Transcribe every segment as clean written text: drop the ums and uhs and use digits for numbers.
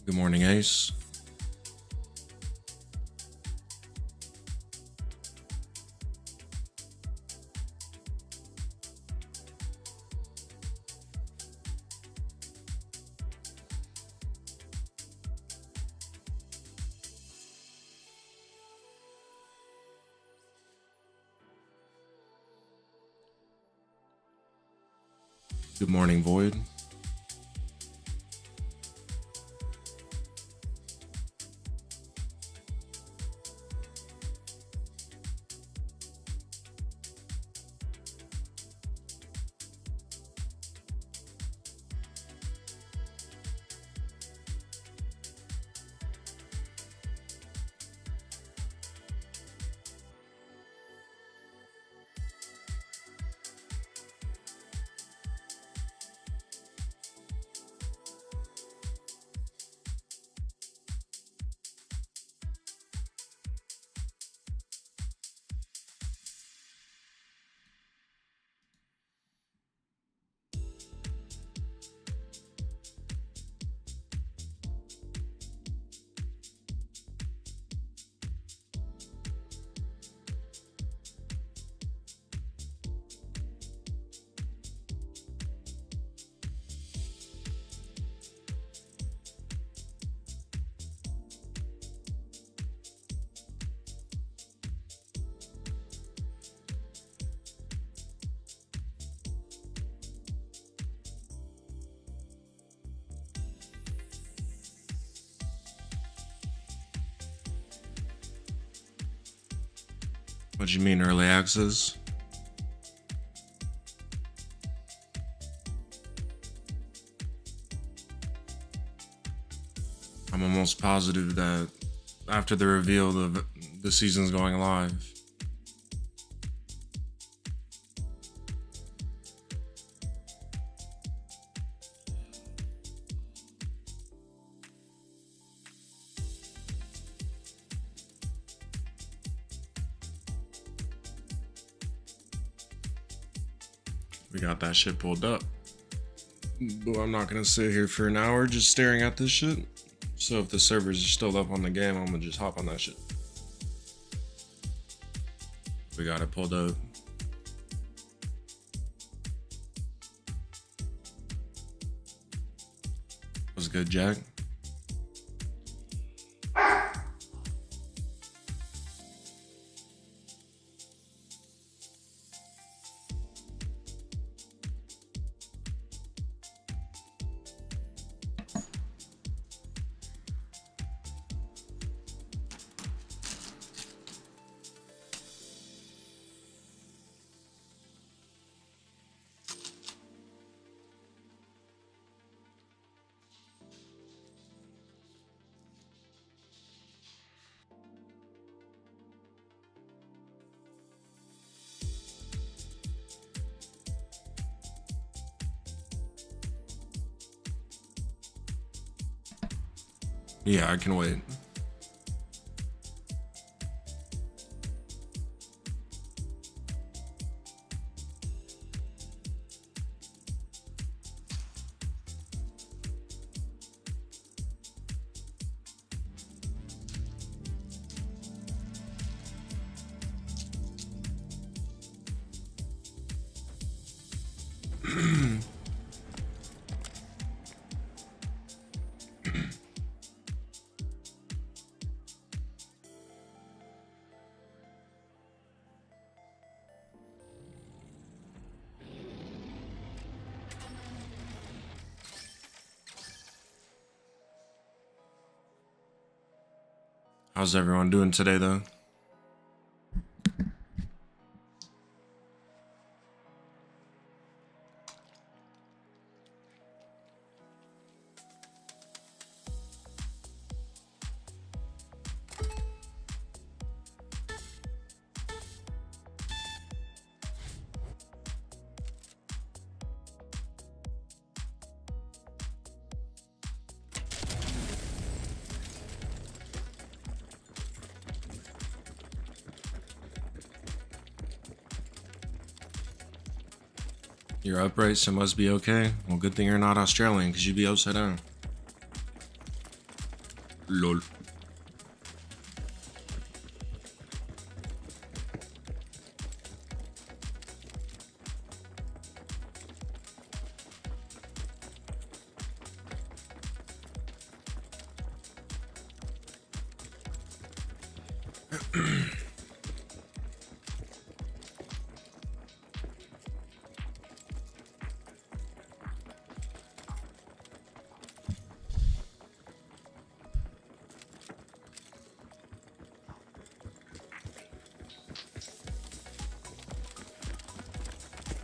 Good morning, Ace. Good morning, Void. What do you mean early access? I'm almost positive that after the reveal, the season's going live. We got that shit pulled up. But I'm not gonna sit here for an hour just staring at this shit. So if the servers are still up on the game, I'm gonna just hop on that shit. We got it pulled up. What's good, Jack? Yeah, I can wait. How's everyone doing today, though? You're upright, so must be okay. Well, good thing you're not Australian, because you'd be upside down. Lol.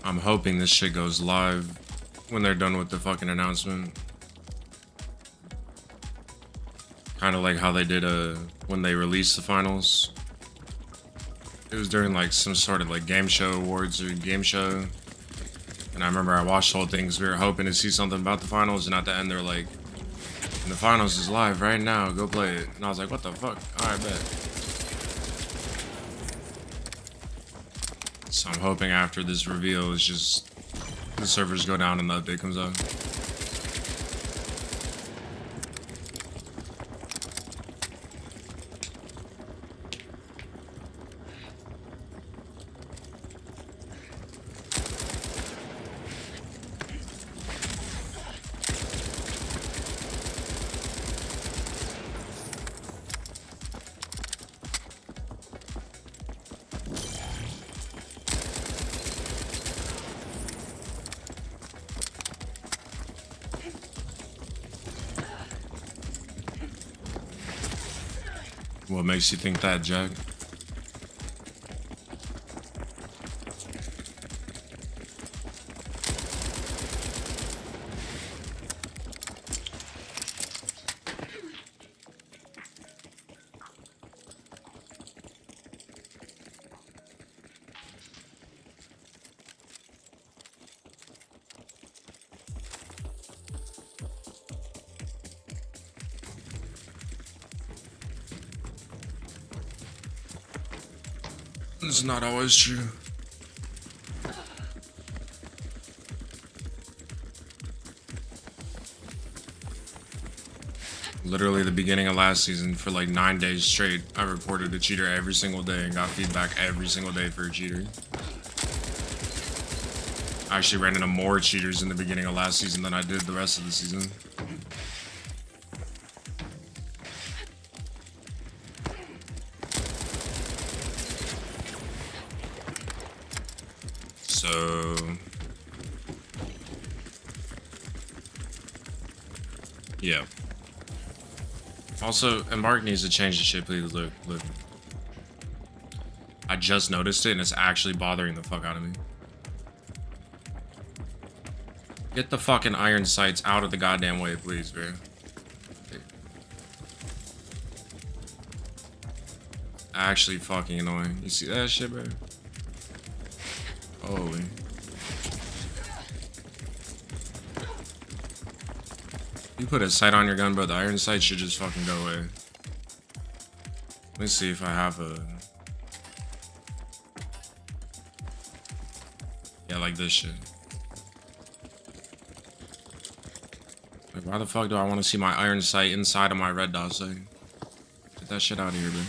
I'm hoping this shit goes live when they're done with the fucking announcement. Kind of like how they did when they released the finals. It was during like some sort of like game show awards or game show. And I remember I watched the whole thing because we were hoping to see something about the finals, and at the end they're like, and the finals is live right now, go play it. And I was like, what the fuck? Alright, bet. So I'm hoping after this reveal it's just the servers go down and the update comes out. What makes you think that, Jack? It's not always true. Literally the beginning of last season, for like 9 days straight, I reported a cheater every single day and got feedback every single day for a cheater. I actually ran into more cheaters in the beginning of last season than I did the rest of the season. So yeah. Also, Embark needs to change the shit, please. Look. I just noticed it and it's actually bothering the fuck out of me. Get the fucking iron sights out of the goddamn way, please, bro. Actually fucking annoying. You see that shit, bro? Holy. You put a sight on your gun, bro. The iron sight should just fucking go away. Let me see if I have a... Yeah, like this shit. Like, why the fuck do I want to see my iron sight inside of my red dot sight? Get that shit out of here, bro.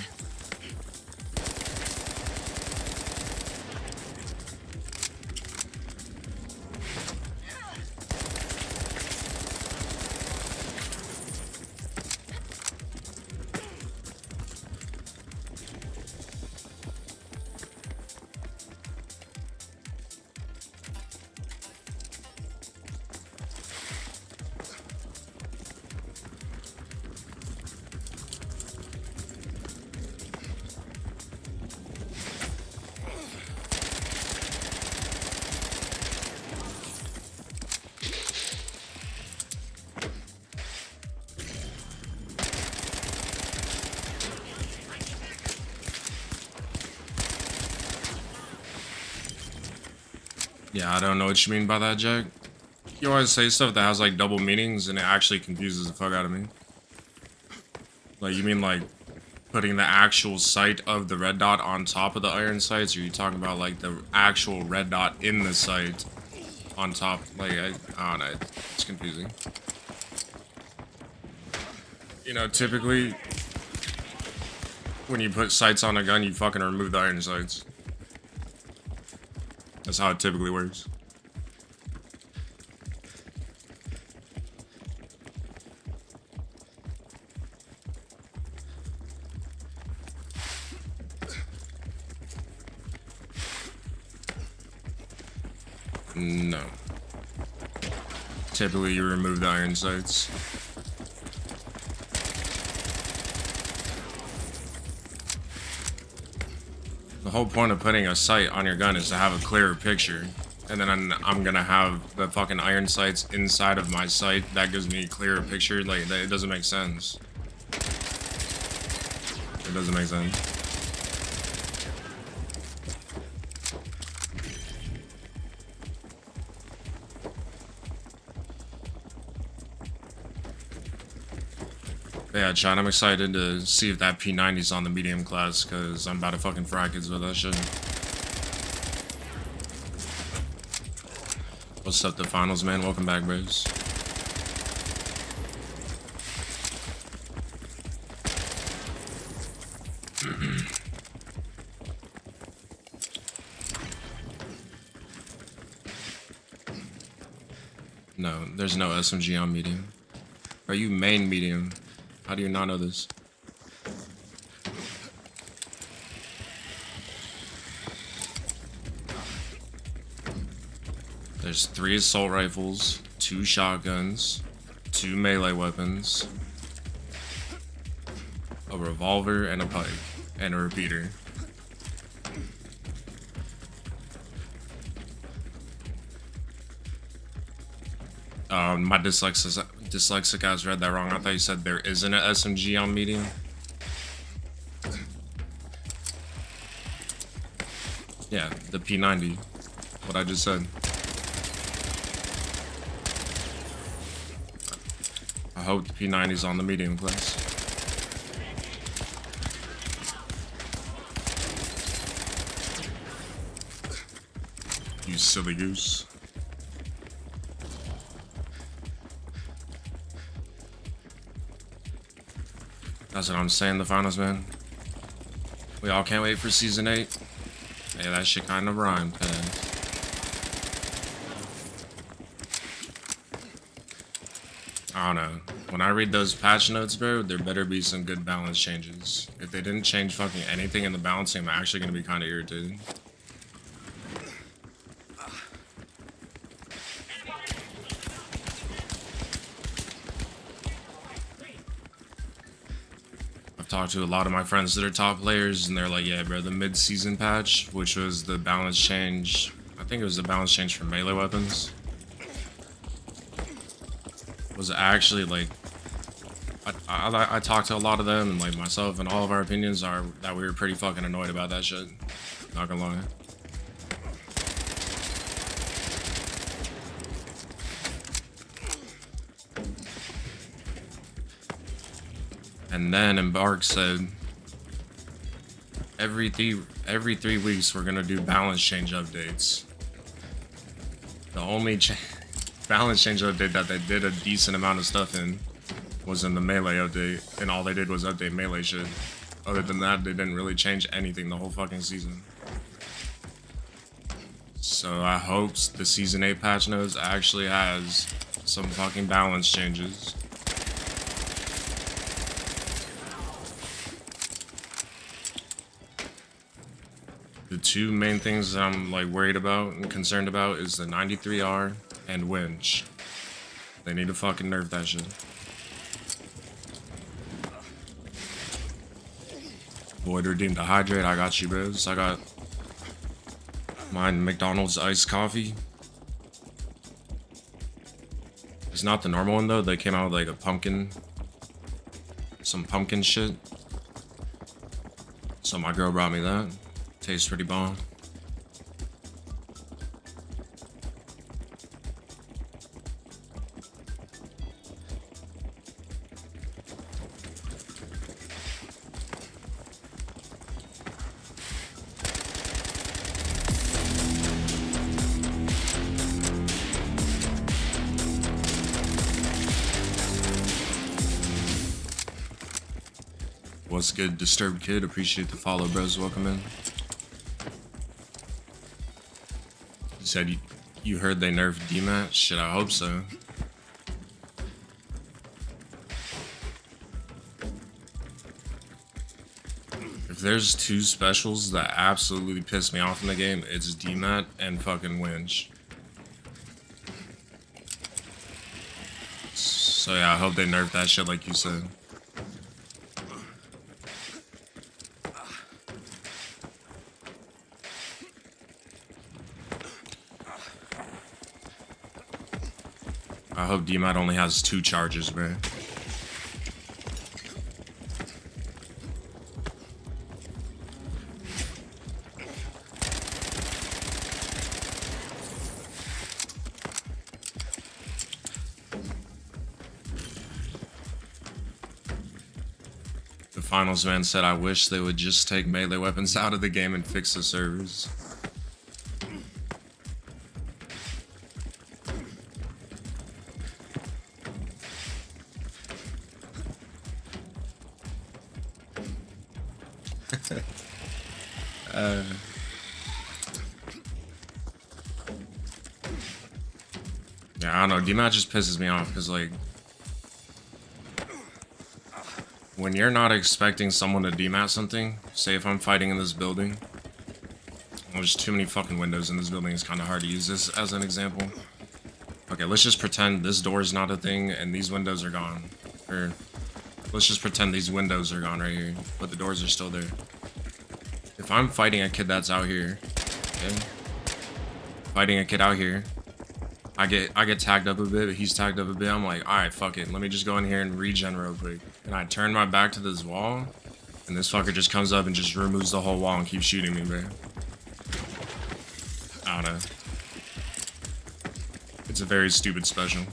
Yeah, I don't know what you mean by that, Jack. You always say stuff that has like double meanings and it actually confuses the fuck out of me. Like, you mean like putting the actual sight of the red dot on top of the iron sights, or are you talking about like the actual red dot in the sight on top? Like, I don't know, it's confusing. You know, typically, when you put sights on a gun, you fucking remove the iron sights. That's how it typically works. No. Typically, you remove the iron sights. The whole point of putting a sight on your gun is to have a clearer picture. And then I'm gonna have the fucking iron sights inside of my sight. That gives me a clearer picture. Like, it doesn't make sense. It doesn't make sense. Yeah, Chad, I'm excited to see if that P90's on the medium class, because I'm about to fucking fry kids with that shit. What's up, the finals, man? Welcome back, bros. No, there's no SMG on medium. Are you main medium? How do you not know this? There's 3 assault rifles, 2 shotguns, 2 melee weapons, a revolver and a pipe, and a repeater. My dyslexic ass read that wrong. I thought you said there isn't an SMG on medium. Yeah, the P90. What I just said. I hope the P90's on the medium class. You silly goose. That's what I'm saying, the finals, man. We all can't wait for season 8. Hey, that shit kind of rhymed. I don't know. When I read those patch notes, bro, there better be some good balance changes. If they didn't change fucking anything in the balancing, I'm actually gonna be kind of irritated. Talked to a lot of my friends that are top players, and they're like, yeah, bro, the mid-season patch, which was the balance change, I think it was the balance change for melee weapons, was actually like, I talked to a lot of them, and like myself, and all of our opinions are that we were pretty fucking annoyed about that shit. Not gonna lie. And then Embark said, every 3 weeks we're gonna do balance change updates. The only balance change update that they did a decent amount of stuff in was in the melee update, and all they did was update melee shit. Other than that, they didn't really change anything the whole fucking season. So I hope the season 8 patch notes actually has some fucking balance changes. The 2 main things that I'm like worried about and concerned about is the 93R and winch. They need to fucking nerf that shit. Void redeemed to hydrate. I got you, bros. I got mine McDonald's iced coffee. It's not the normal one though. They came out with like a pumpkin, some pumpkin shit. So my girl brought me that. Tastes pretty bomb. What's good, Disturbed Kid? Appreciate the follow, bros. Welcome in. You said you heard they nerfed DMAT? Shit, I hope so. If there's two specials that absolutely piss me off in the game, it's DMAT and fucking Winch. So yeah, I hope they nerf that shit like you said. I hope DMAT only has 2 charges, bro. The finals man said, I wish they would just take melee weapons out of the game and fix the servers. Yeah, I don't know. DMAT just pisses me off because, like, when you're not expecting someone to DMAT something, say if I'm fighting in this building, there's too many fucking windows in this building, it's kind of hard to use this as an example. Okay, let's just pretend this door is not a thing and these windows are gone. Or, let's just pretend these windows are gone right here, but the doors are still there. If I'm fighting a kid that's out here, okay? Fighting a kid out here, I get tagged up a bit, he's tagged up a bit, I'm like, alright, fuck it, let me just go in here and regen real quick. And I turn my back to this wall, and this fucker just comes up and just removes the whole wall and keeps shooting me, bro. I don't know. It's a very stupid special.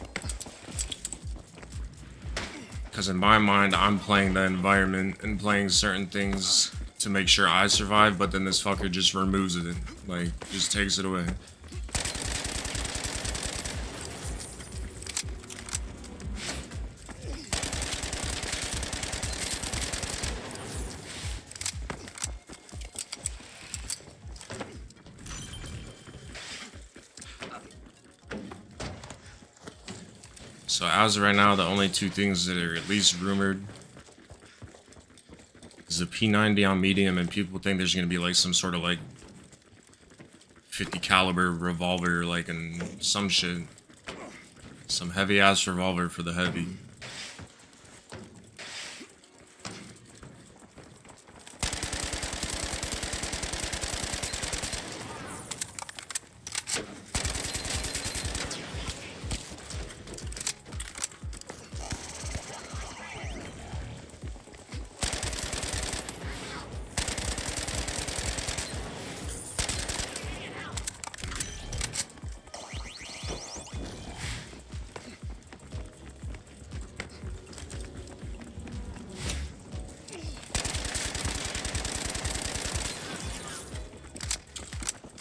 Because in my mind, I'm playing the environment and playing certain things to make sure I survive, but then this fucker just removes it, like, just takes it away. So as of right now, the only 2 things that are at least rumored is a P90 on medium, and people think there's gonna be like some sort of like 50 caliber revolver, like, and some shit, some heavy ass revolver for the heavy.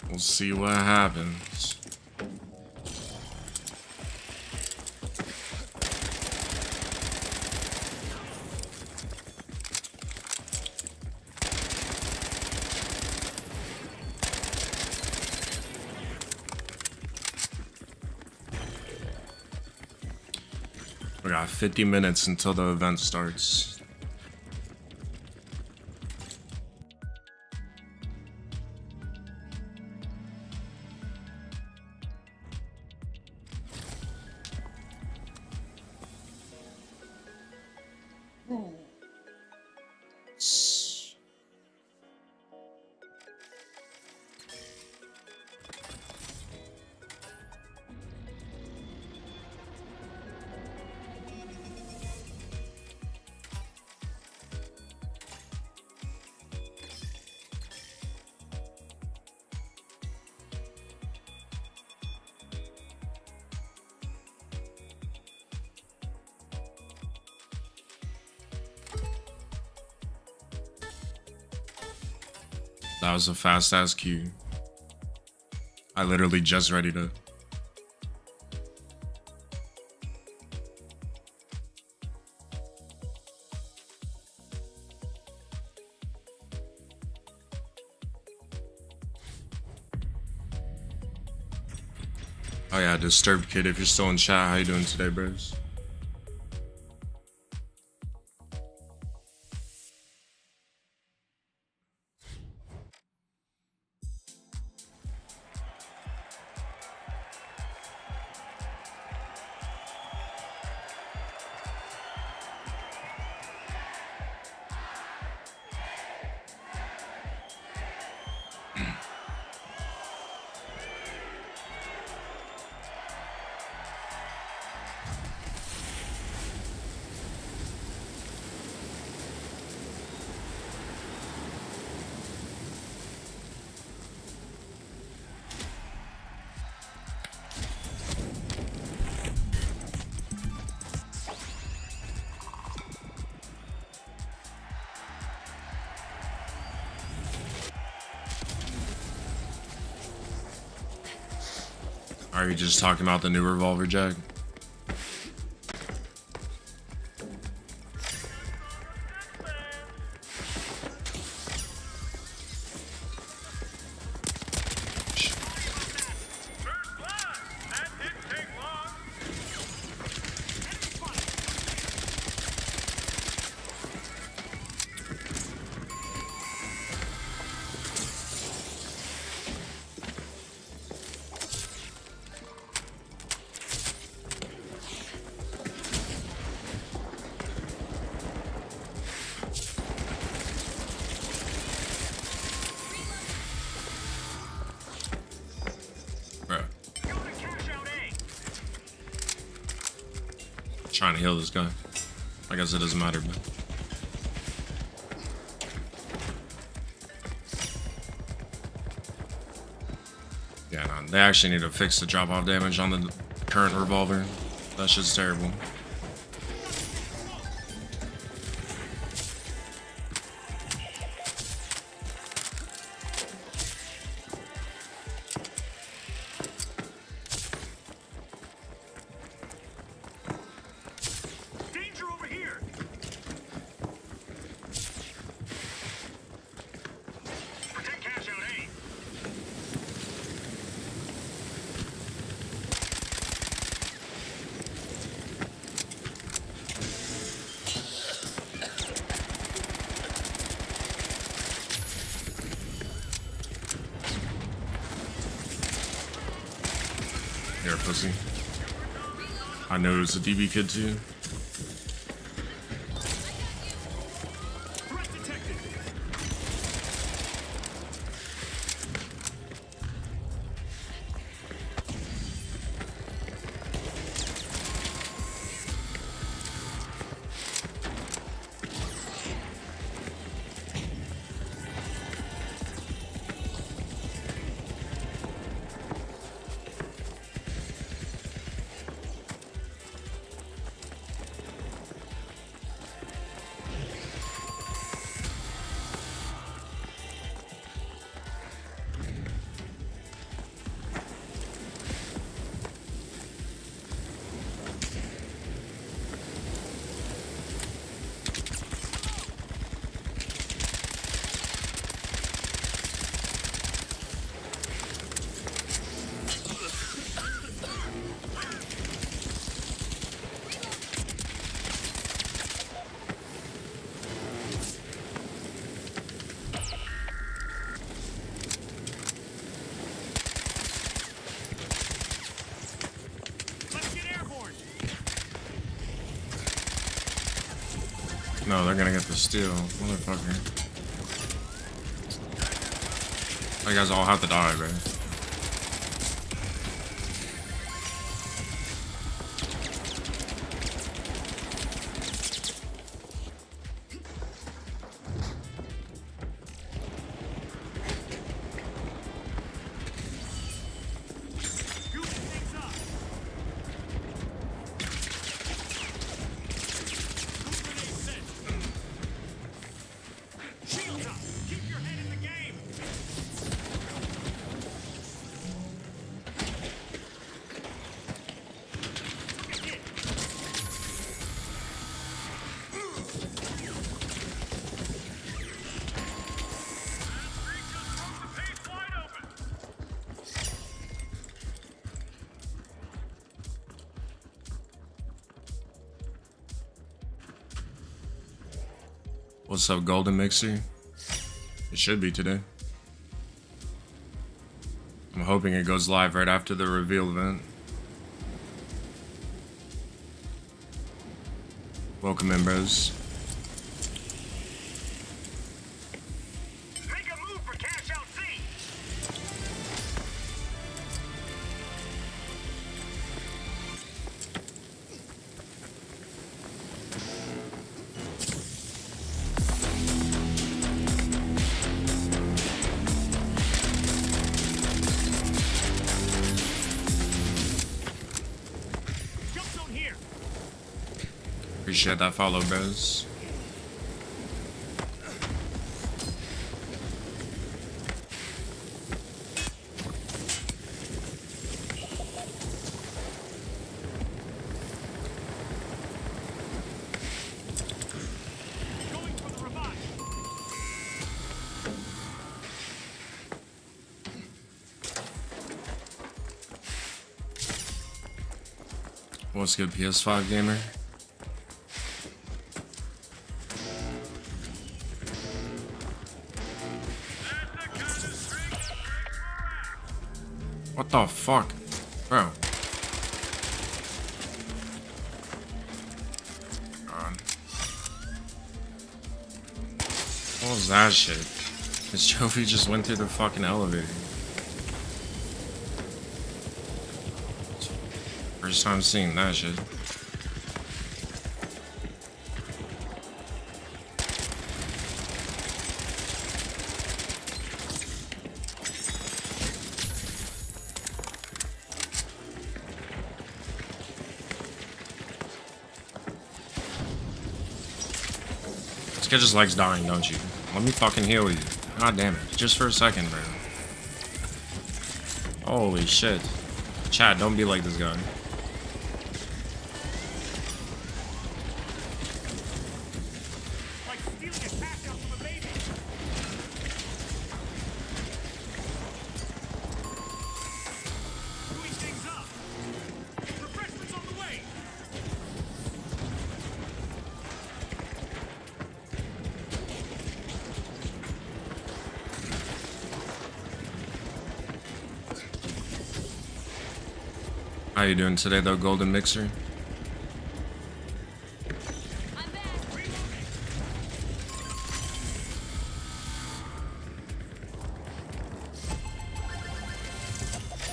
We'll see what happens. We got 50 minutes until the event starts. That was a fast ass queue. I literally just ready to. Oh yeah, Disturbed Kid, if you're still in chat, how you doing today, bros? Are you just talking about the new revolver, Jack? Trying to heal this guy. I guess it doesn't matter, but yeah, no, they actually need to fix the drop-off damage on the current revolver. That shit's terrible. Here, pussy. I know it was a DB kid too. No, they're gonna get the steal. Motherfucker. You guys all have to die, bro. What's up, Golden Mixer? It should be today. I'm hoping it goes live right after the reveal event. Welcome in, bros. Make a move for cash out C. Jump zone here. Appreciate that follow, bros. Going for the revive. What's good, PS5 gamer? What the fuck? Bro. God. What was that shit? This trophy just went through the fucking elevator. First time seeing that shit. This guy just likes dying, don't you? Let me fucking heal you. God damn it. Just for a second, bro. Holy shit. Chat, don't be like this guy. Like stealing a cash out from a baby. Doing things up. Refreshments on the way. How you doing today, though, Golden Mixer? I'm back. Reloading.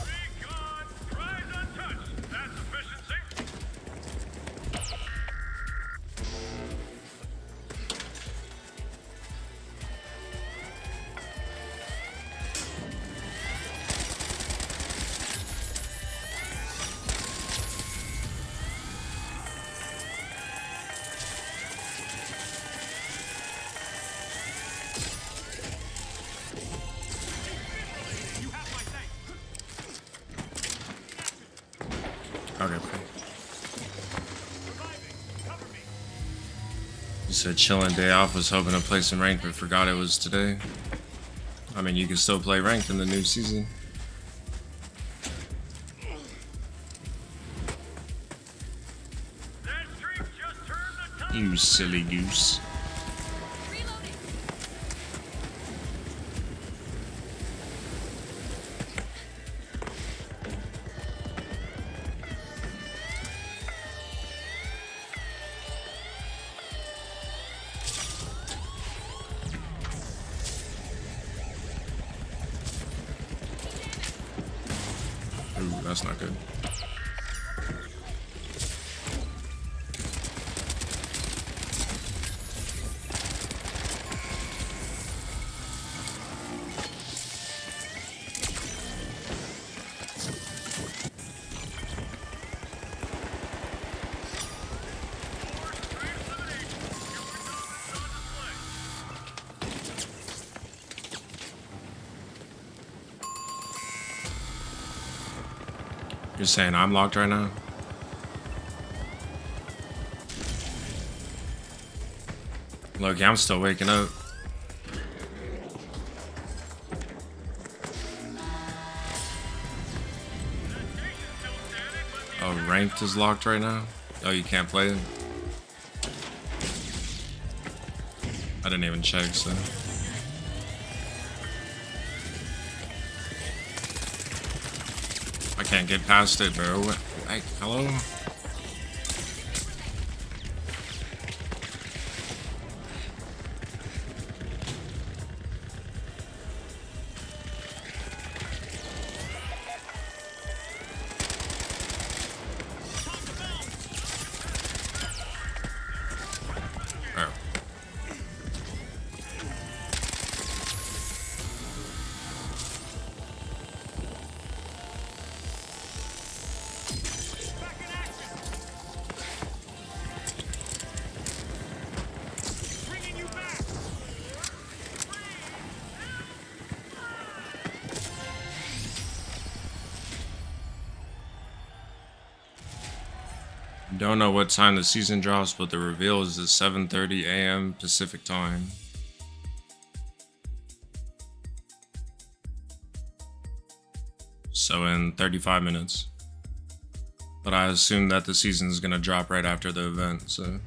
Recon. Prize untouched. That's efficiency. You have my thanks. Okay, bro. Reviving. Cover me. You said chilling day off, was hoping to play some ranked, but forgot it was today. I mean, you can still play ranked in the new season. That streak just turned the tide. You silly goose. Reloading. Ooh, that's not good. You're saying I'm locked right now? Look, I'm still waking up. Oh, ranked is locked right now? Oh, you can't play it? I I didn't even check, so. I can't get past it, bro. Like, hello? Oh. Back in action. Bringing you back. Don't know what time the season drops, but the reveal is at 7:30 a.m. Pacific time. So in 35 minutes. But I assume that the season is gonna drop right after the event, so.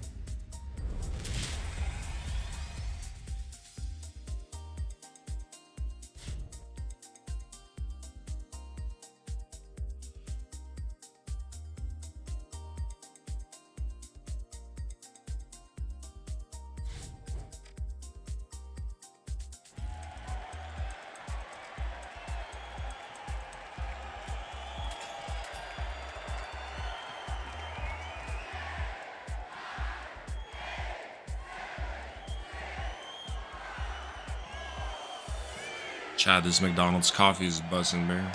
Chad, this McDonald's coffee is buzzing, man.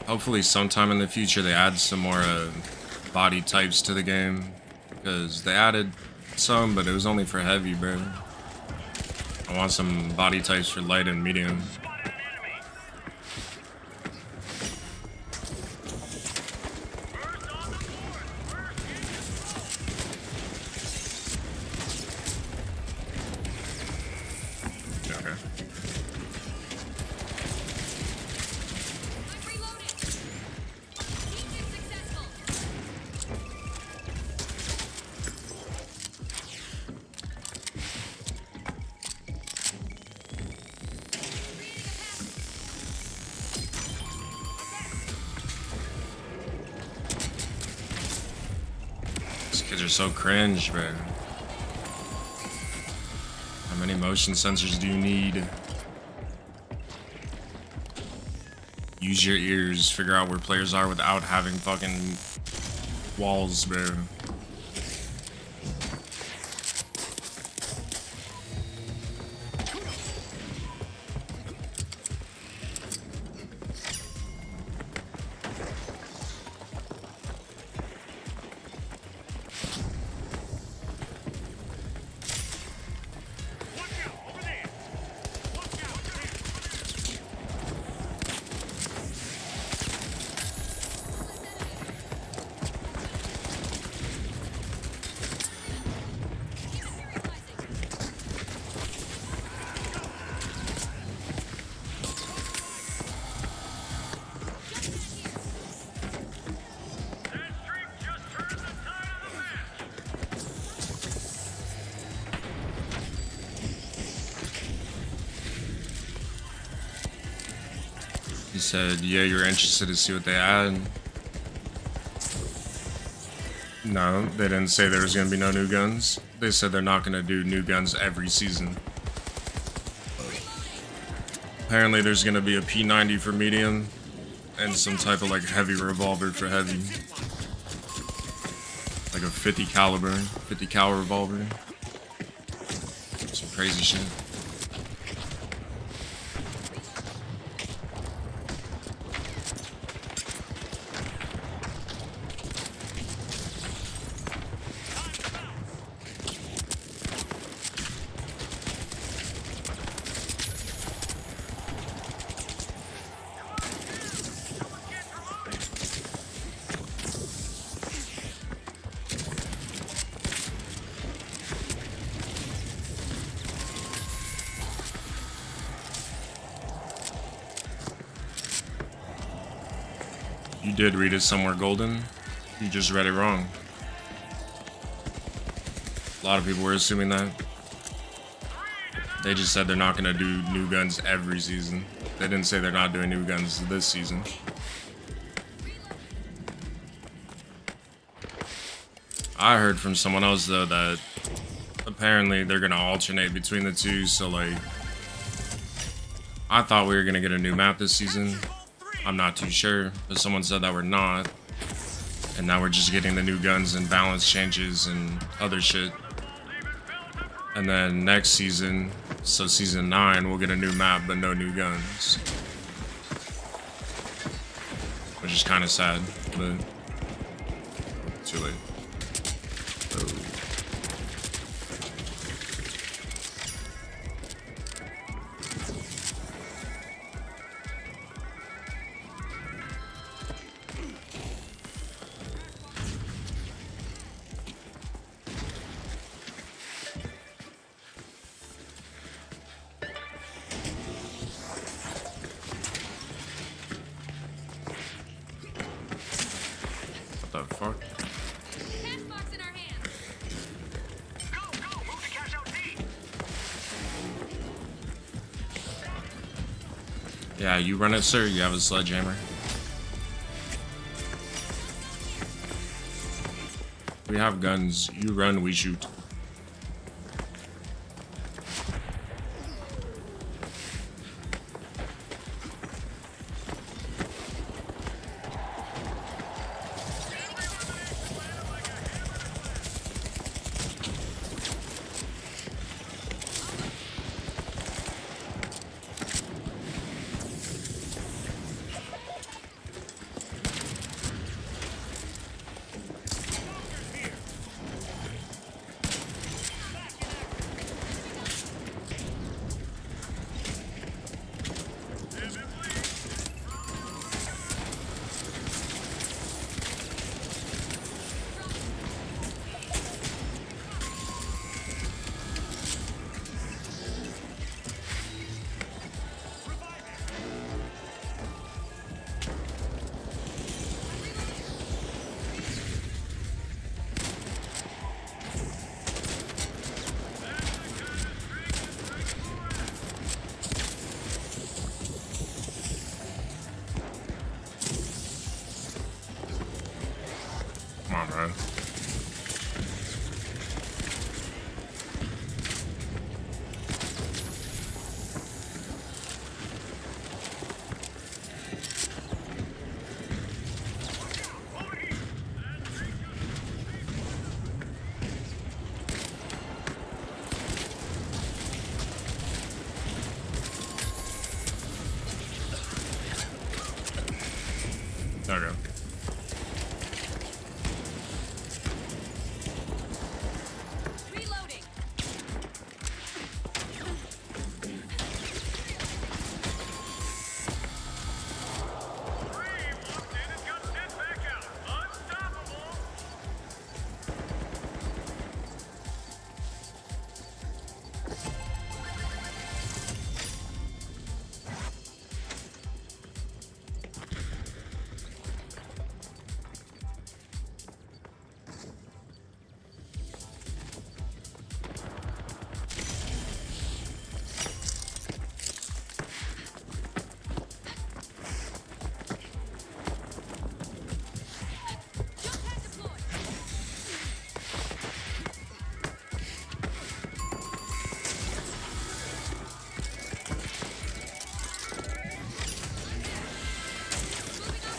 Hopefully sometime in the future they add some more body types to the game. Because they added some, but it was only for heavy, bro. I want some body types for light and medium. Spotted an enemy. First on the board. Okay. I'm reloading. Mission successful. These kids are so cringe, bro. How many motion sensors do you need? Use your ears, figure out where players are without having fucking walls, bro. Watch out, over there. Watch out, there. That streak just turned the tide of the match. He said, yeah, you're interested to see what they add. No, they didn't say there was gonna be no new guns. They said they're not gonna do new guns every season. Apparently there's gonna be a P90 for medium and some type of like heavy revolver for heavy. Like a 50 cal revolver. Some crazy shit. You did read it somewhere, Golden. You just read it wrong. A lot of people were assuming that. They just said they're not going to do new guns every season. They didn't say they're not doing new guns this season. I heard from someone else, though, that apparently they're going to alternate between the two. So, like, I thought we were going to get a new map this season. I'm not too sure, but someone said that we're not. And now we're just getting the new guns and balance changes and other shit. And then next season, so season 9, we'll get a new map but no new guns. Which is kind of sad, but too late. Oh. What the fuck? Cash box in our hands. Go, move to cash out D. Yeah, you run it, sir. You have a sledgehammer. We have guns. You run, we shoot. Come on, bro. There we go. Reloading. Three walked in and got sent back out. Unstoppable. Jump pad deployed. Moving on.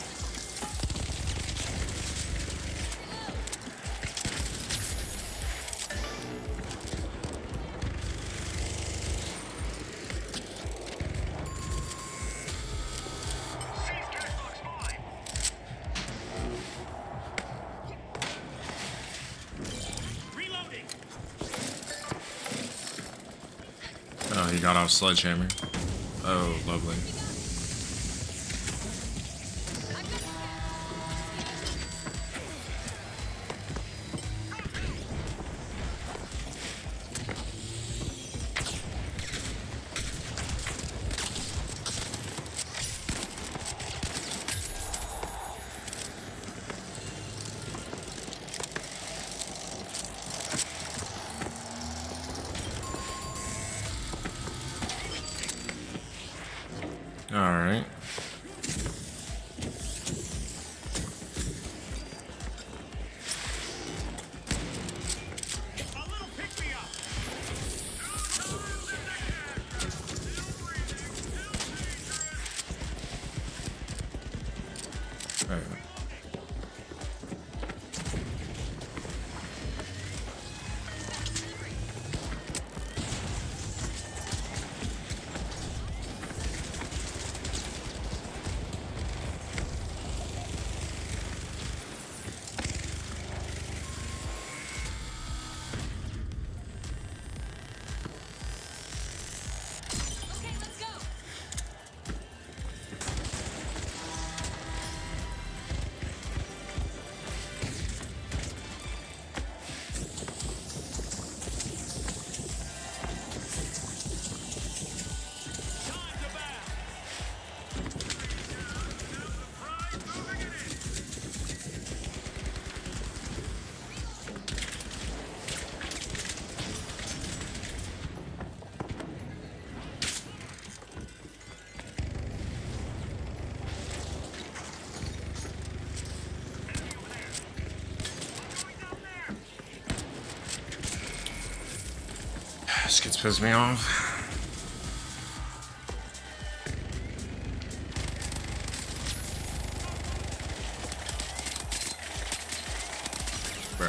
Seize cash box 5. Reloading. Oh, he got off sledgehammer. Oh, lovely. Right. Okay, let's go. Time to bounce. Pride moving it in. This gets pissed me off. Bro.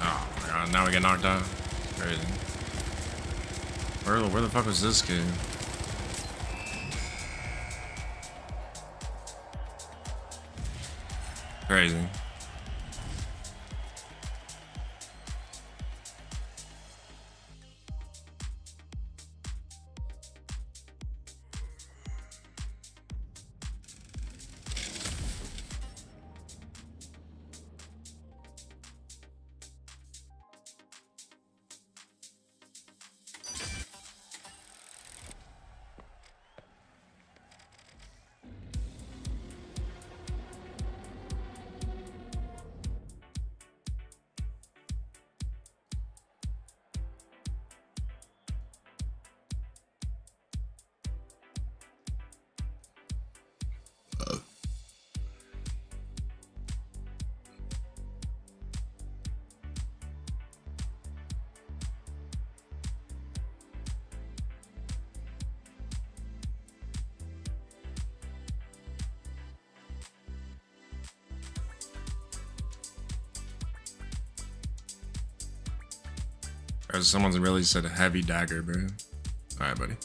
Oh my god, now we get knocked out. Crazy. Where the fuck was this kid? Crazy. Someone's really said a heavy dagger, bro. Alright, buddy.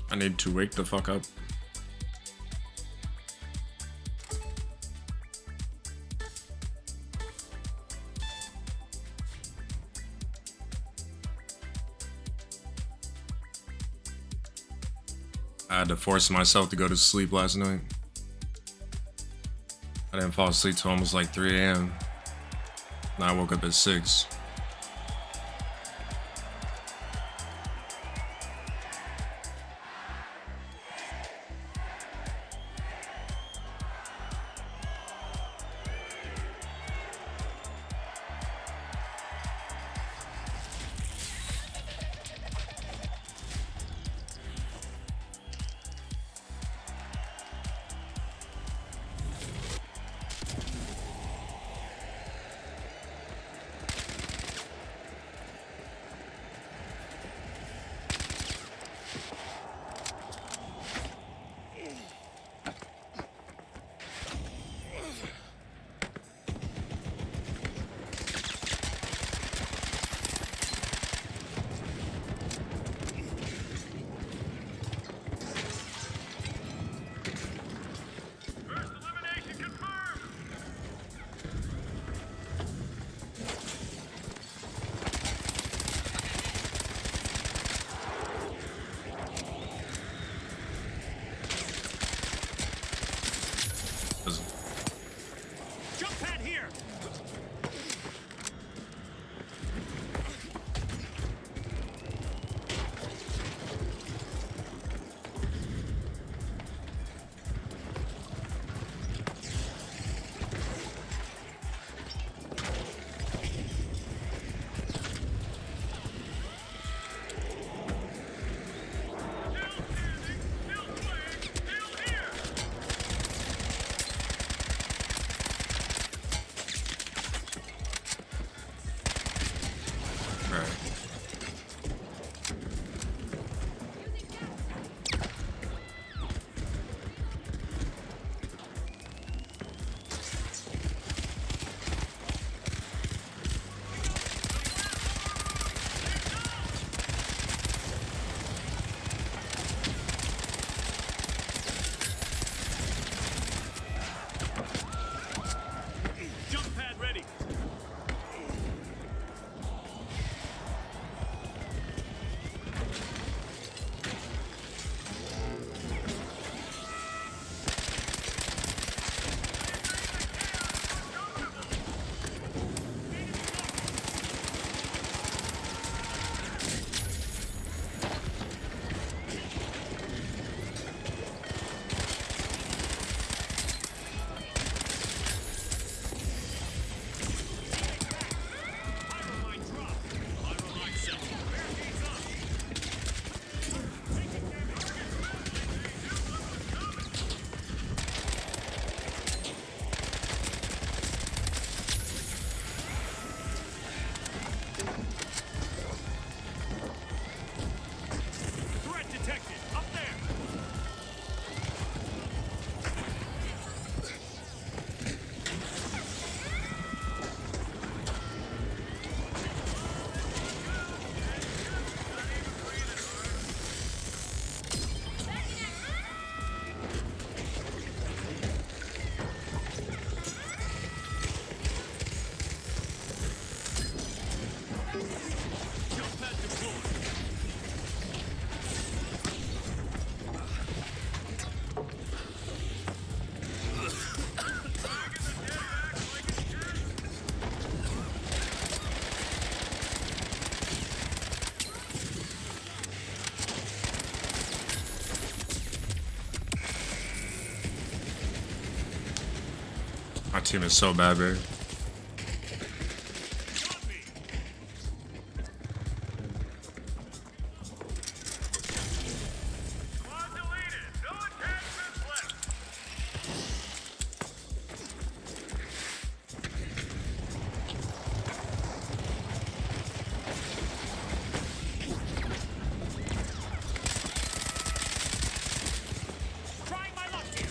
I need to wake the fuck up. I had to force myself to go to sleep last night. I didn't fall asleep till almost like 3 a.m. And I woke up at 6. here! Right. Jump pad ready! Pyroline drop! Pyroline set! Barricades up! Taking damage! Threat detected! Up there! Jump pad deployed! My team is so bad, babe. Got me! Squad deleted! No attachments left! Trying my luck here!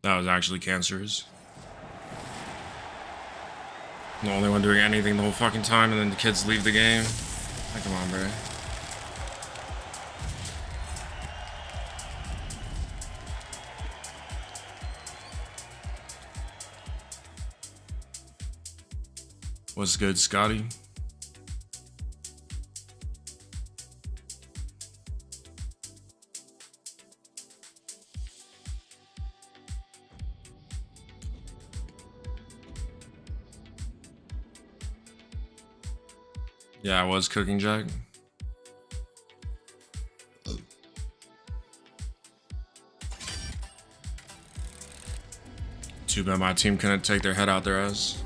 That was actually cancerous. I'm the only one doing anything the whole fucking time, and then the kids leave the game. Like, come on, bro. What's good, Scotty? Yeah, I was cooking, Jack. Too bad my team couldn't take their head out their ass.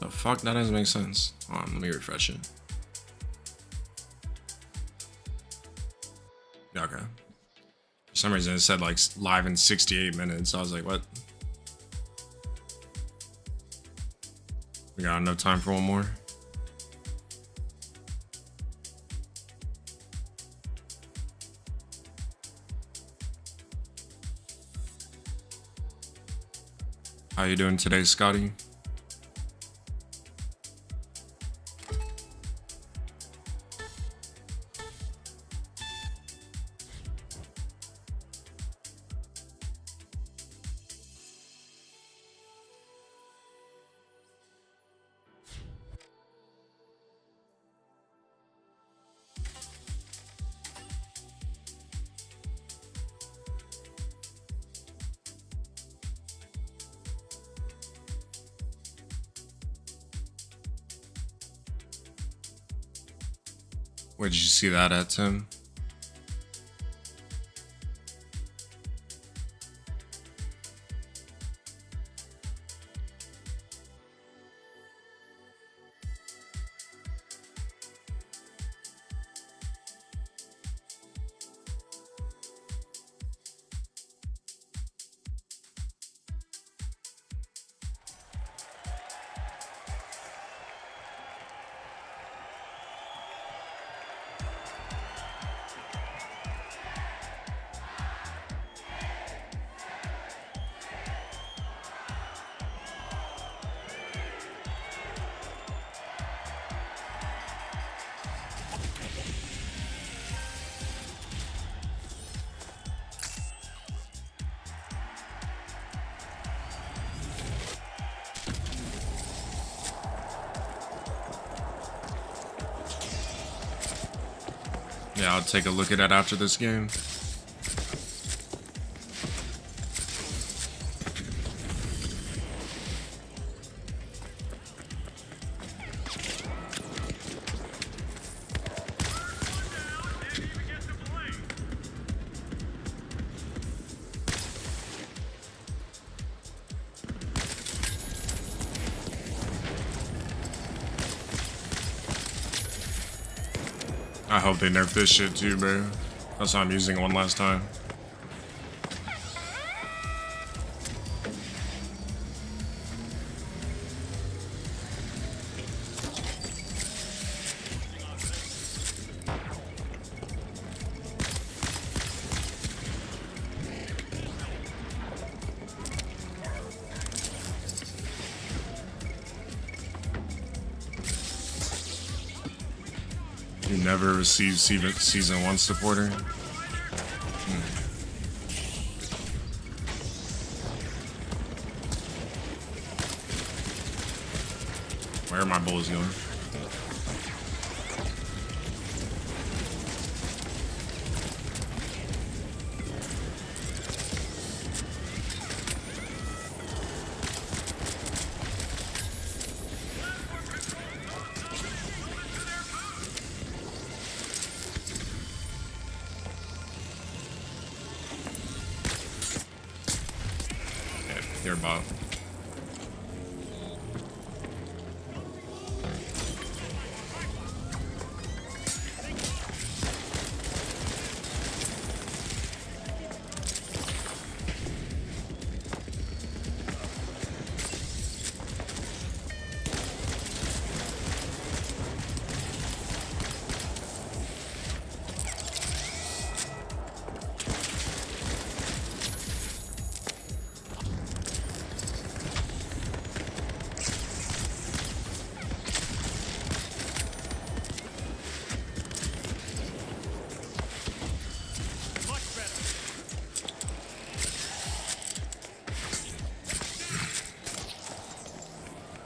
The fuck? That doesn't make sense. Hold on, let me refresh it. Yeah, okay. For some reason it said like live in 68 minutes. I was like, what? We got enough time for one more. How you doing today, Scotty? Where did you see that at, Tim? Yeah, I'll take a look at that after this game. I hope they nerf this shit too, bro. That's why I'm using it one last time. You never received season 1 supporter? Where are my bullets going? They're about.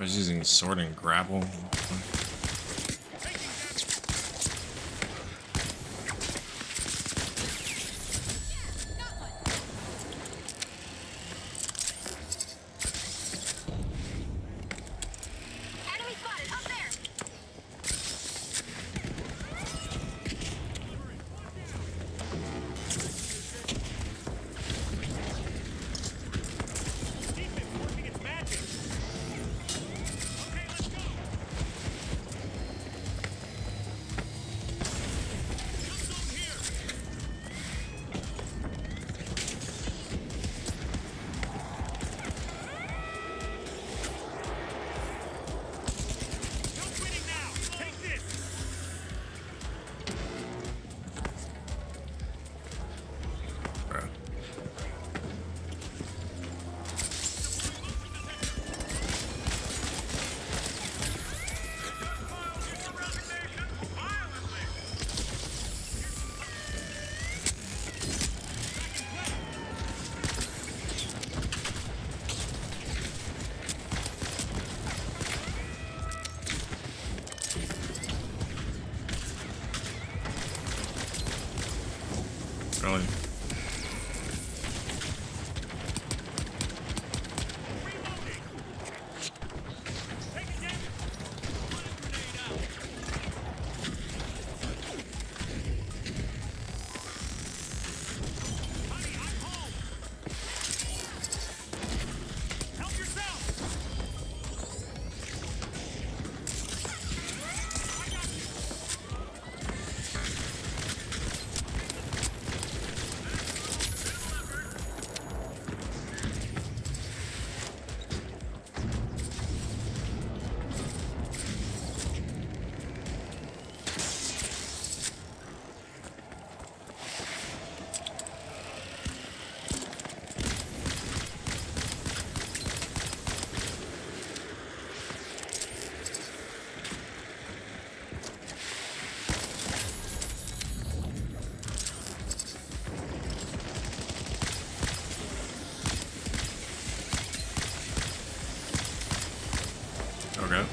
was using sword and grapple. Enemy spotted up there. Defense working its magic. Okay, let's go. Jump zone here. No quitting now. Take this. Bro. File your resignation violently. Really? Reloading. Take it down. Grenade out. Honey, I'm home. Help yourself. I got you. Okay.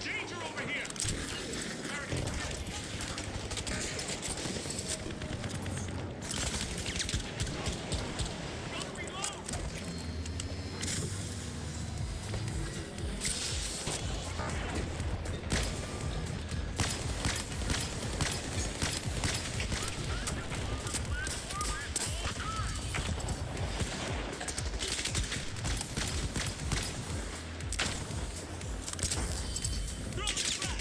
Danger over here. Gotta reload. Throw the track.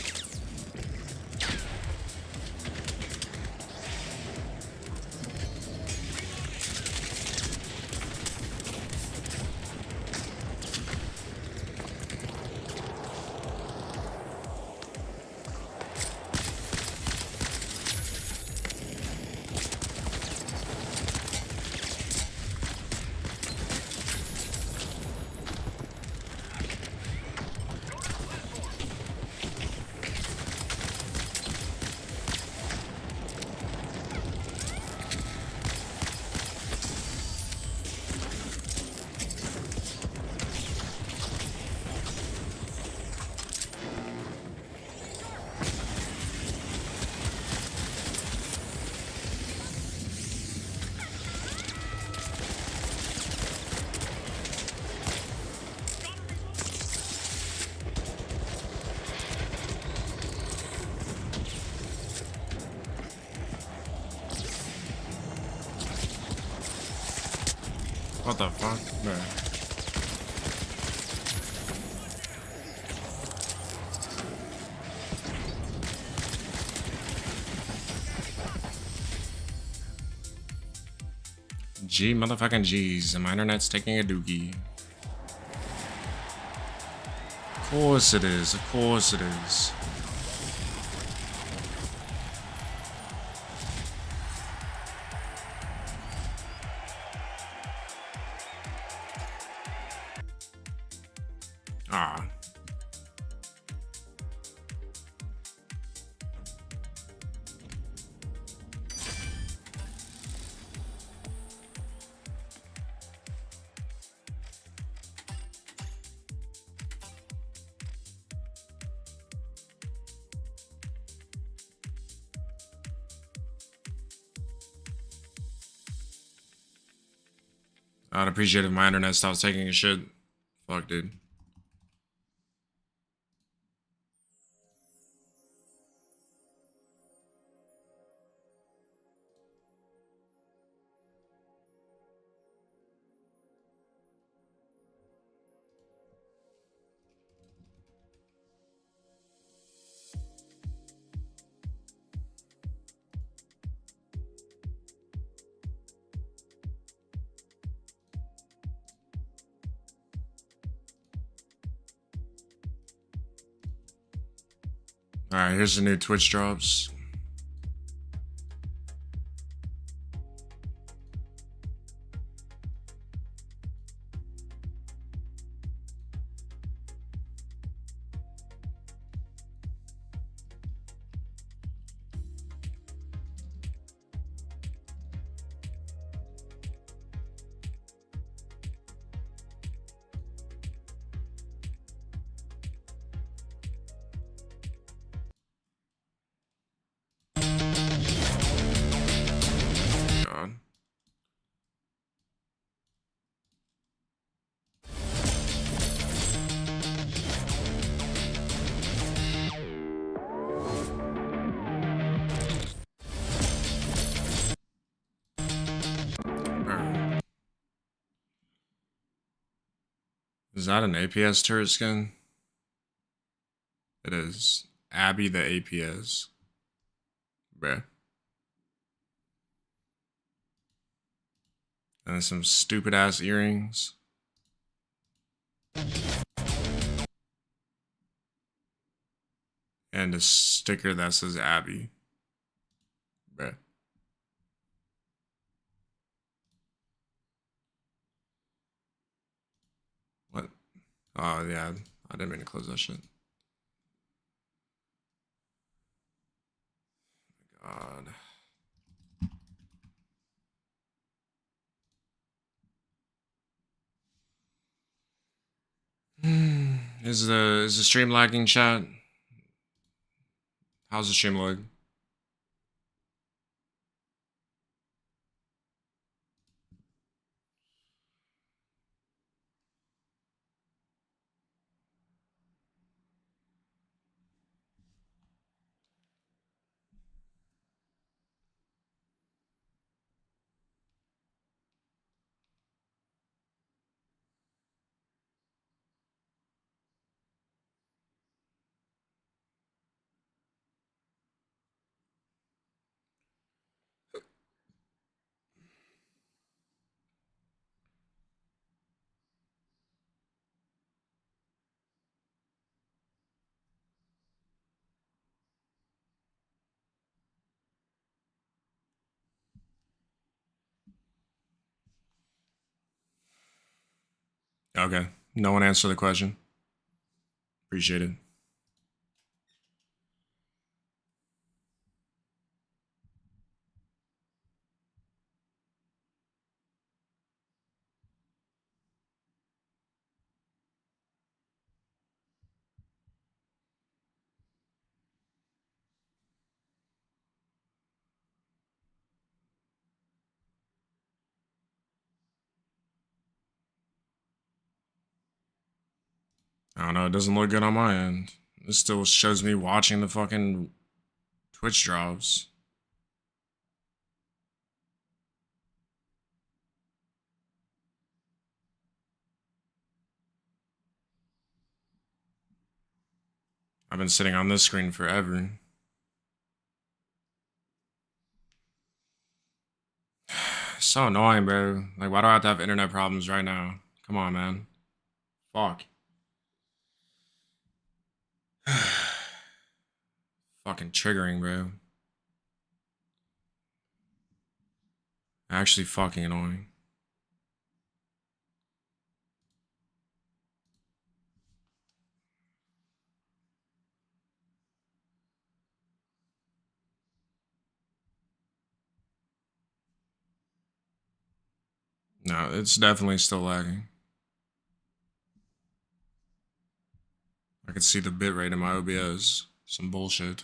What the fuck? Bro. G motherfucking G's, and my internet's taking a dookie. Of course it is, of course it is. Ah. I'd appreciate if my internet stops taking a shit. Fuck, dude. Alright, here's the new Twitch drops. God. Alright. Is that an APS turret skin? It is. Abby the APS. Bruh. And then some stupid ass earrings. And a sticker that says Abby. Bruh. What? Oh, yeah. I didn't mean to close that shit. God. Is the stream lagging, chat? How's the stream look? Okay. No one answered the question. Appreciate it. I don't know. It doesn't look good on my end. This still shows me watching the fucking Twitch drops. I've been sitting on this screen forever. So annoying, bro. Like, why do I have to have internet problems right now? Come on, man. Fuck. Fucking triggering, bro. Actually fucking annoying. No, it's definitely still lagging. I can see the bitrate in my OBS. Some bullshit.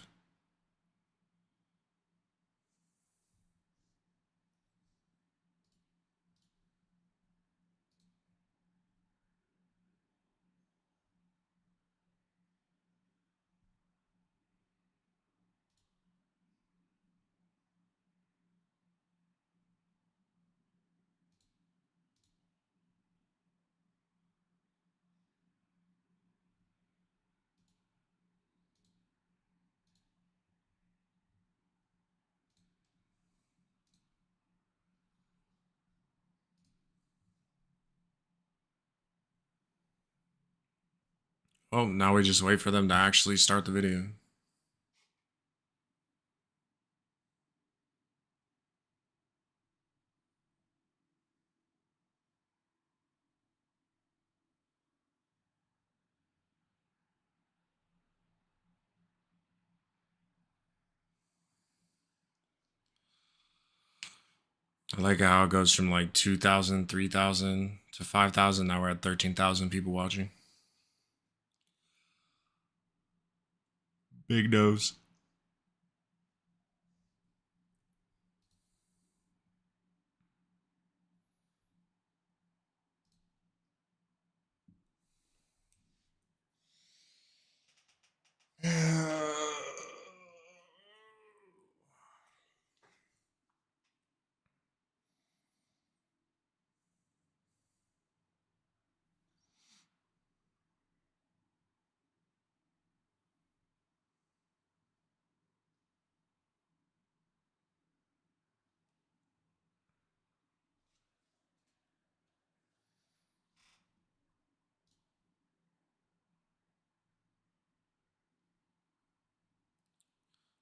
Oh, now we just wait for them to actually start the video. I like how it goes from like 2,000, 3,000 to 5,000. Now we're at 13,000 people watching. Big nose.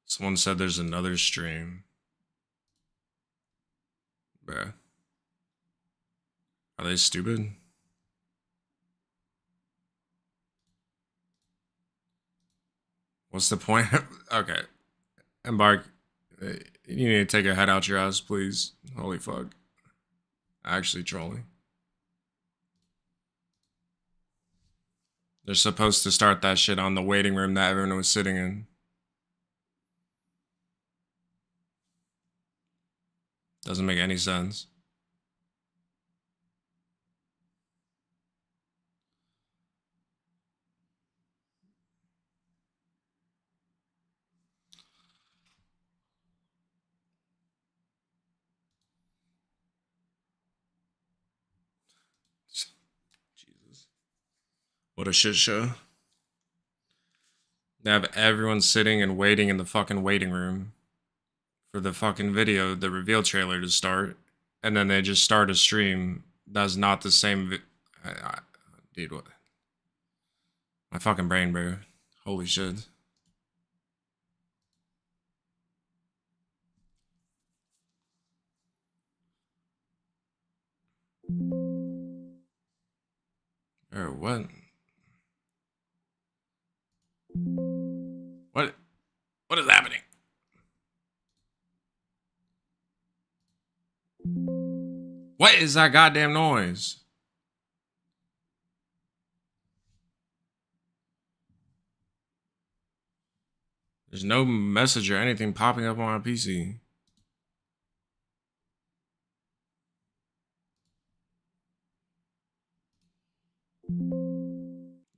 Someone said there's another stream. Bruh. Are they stupid? What's the point? Okay. Embark. You need to take a head out your ass, please. Holy fuck. Actually trolling. They're supposed to start that shit on the waiting room that everyone was sitting in. Doesn't make any sense. Jesus. What a shit show. They have everyone sitting and waiting in the fucking waiting room for the fucking video, the reveal trailer to start, and then they just start a stream that's not the same. Dude, what? My fucking brain, bro. Holy shit. Bro, what? What? What is happening? What is that goddamn noise? There's no message or anything popping up on my PC.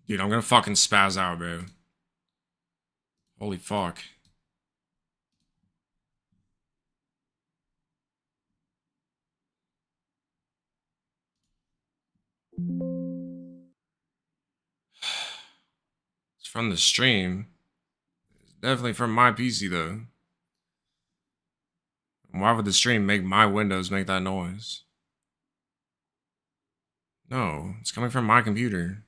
Dude, I'm gonna fucking spaz out, bro. Holy fuck. It's from the stream. It's definitely from my PC, though. Why would the stream make my Windows make that noise? No, it's coming from my computer.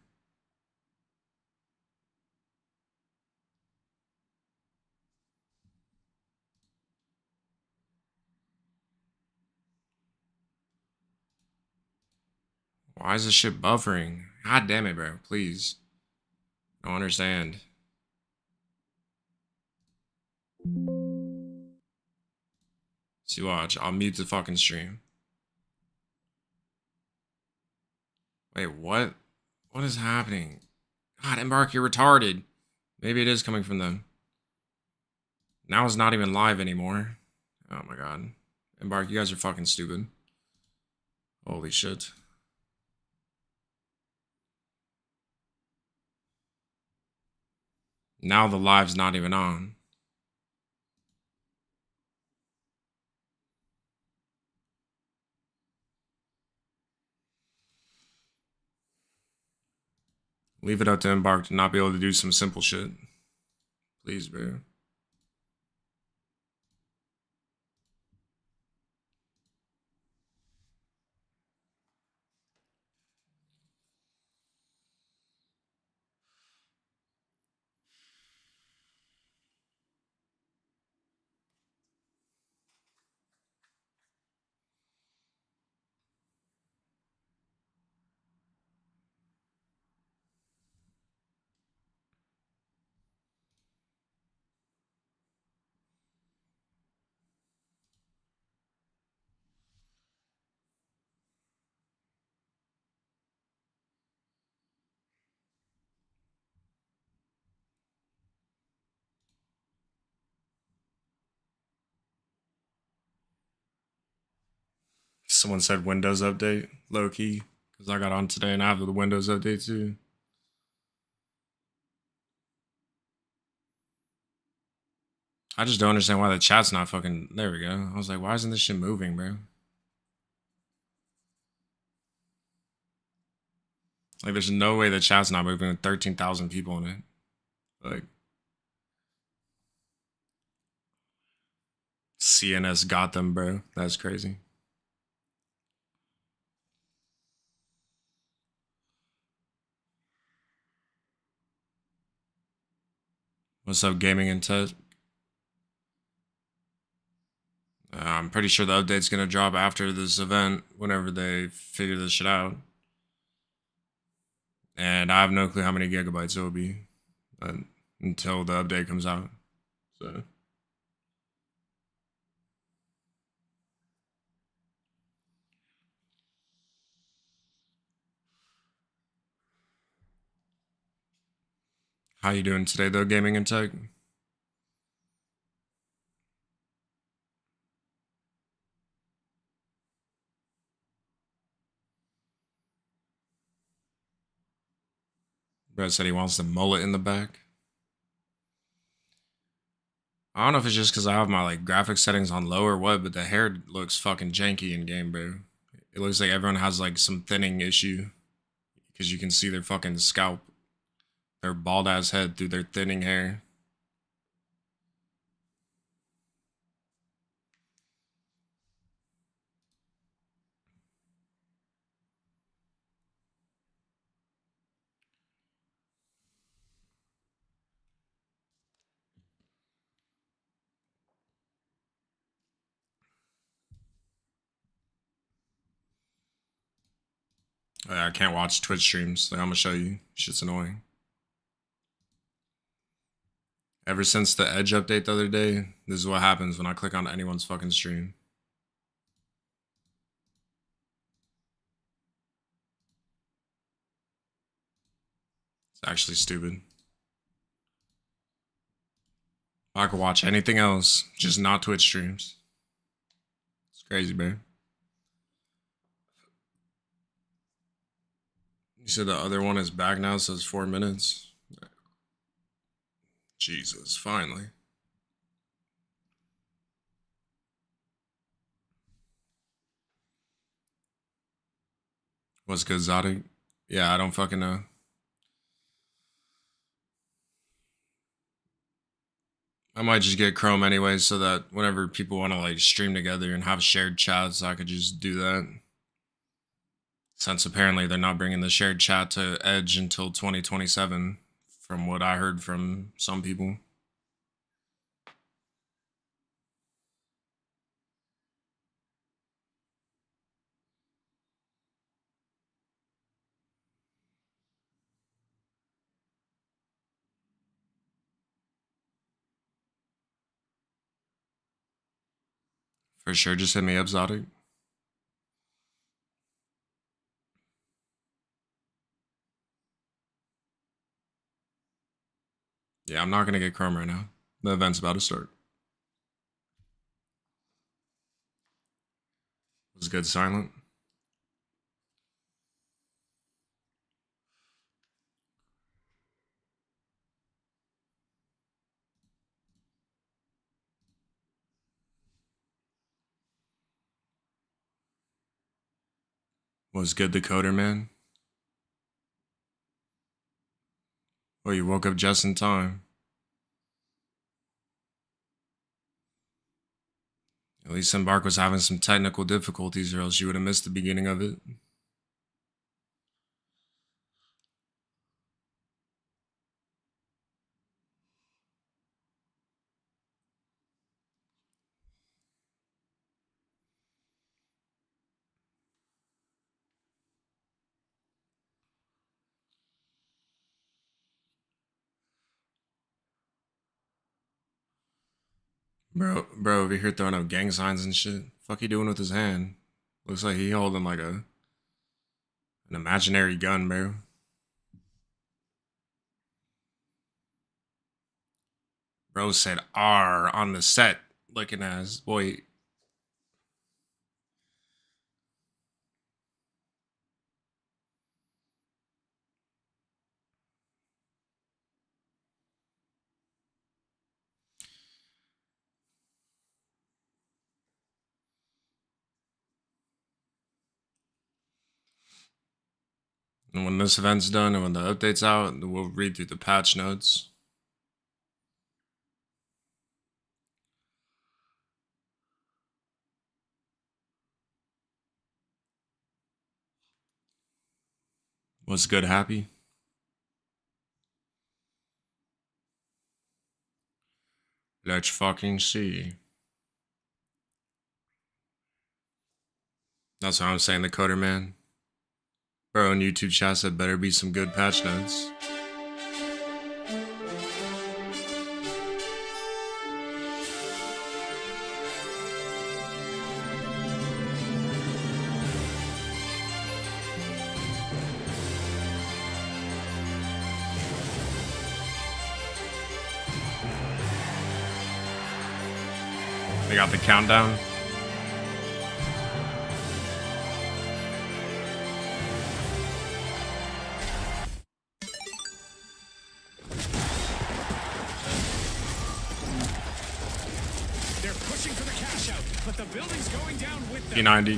Why is this shit buffering? God damn it, bro. Please. I don't understand. See, watch. I'll mute the fucking stream. Wait, what? What is happening? God, Embark, you're retarded. Maybe it is coming from them. Now it's not even live anymore. Oh my god. Embark, you guys are fucking stupid. Holy shit. Now the live's not even on. Leave it up to Embark to not be able to do some simple shit. Please, bro. Someone said Windows update, low key, because I got on today and I have the Windows update too. I just don't understand why the chat's not fucking. There we go. I was like, why isn't this shit moving, bro? Like, there's no way the chat's not moving with 13,000 people in it. Like, CNS got them, bro. That's crazy. What's up, Gaming and Ted? I'm pretty sure the update's gonna drop after this event, whenever they figure this shit out. And I have no clue how many gigabytes it will be until the update comes out. So, how you doing today, though, Gaming and Tech? Brett said he wants the mullet in the back. I don't know if it's just because I have my like graphics settings on low or what, but the hair looks fucking janky in game, bro. It looks like everyone has like some thinning issue because you can see their fucking scalp, their bald ass head through their thinning hair. I can't watch Twitch streams. Like, I'm gonna show you. Shit's annoying. Ever since the Edge update the other day, this is what happens when I click on anyone's fucking stream. It's actually stupid. I could watch anything else, just not Twitch streams. It's crazy, man. You said the other one is back now, so it's 4 minutes. Jesus, finally. What's good, Zotic? Yeah, I don't fucking know. I might just get Chrome anyway, so that whenever people want to like stream together and have shared chats, I could just do that. Since apparently they're not bringing the shared chat to Edge until 2027, from what I heard from some people. For sure, just hit me up, Zotic. Yeah, I'm not gonna get Chrome right now. The event's about to start. Was good silent. Was good the coder, man? Oh, you woke up just in time. At least Embark was having some technical difficulties, or else you would have missed the beginning of it. Bro, over here throwing up gang signs and shit. Fuck he doing with his hand? Looks like he holding like an imaginary gun, bro. Bro said R on the set, looking as boy. And when this event's done and when the update's out, we'll read through the patch notes. What's good, Happy? Let's fucking see. That's what I'm saying, the coder man. Bro, in YouTube chat said better be some good patch notes. They got the countdown. They're pushing for the cash out, but the building's going down with them. P90.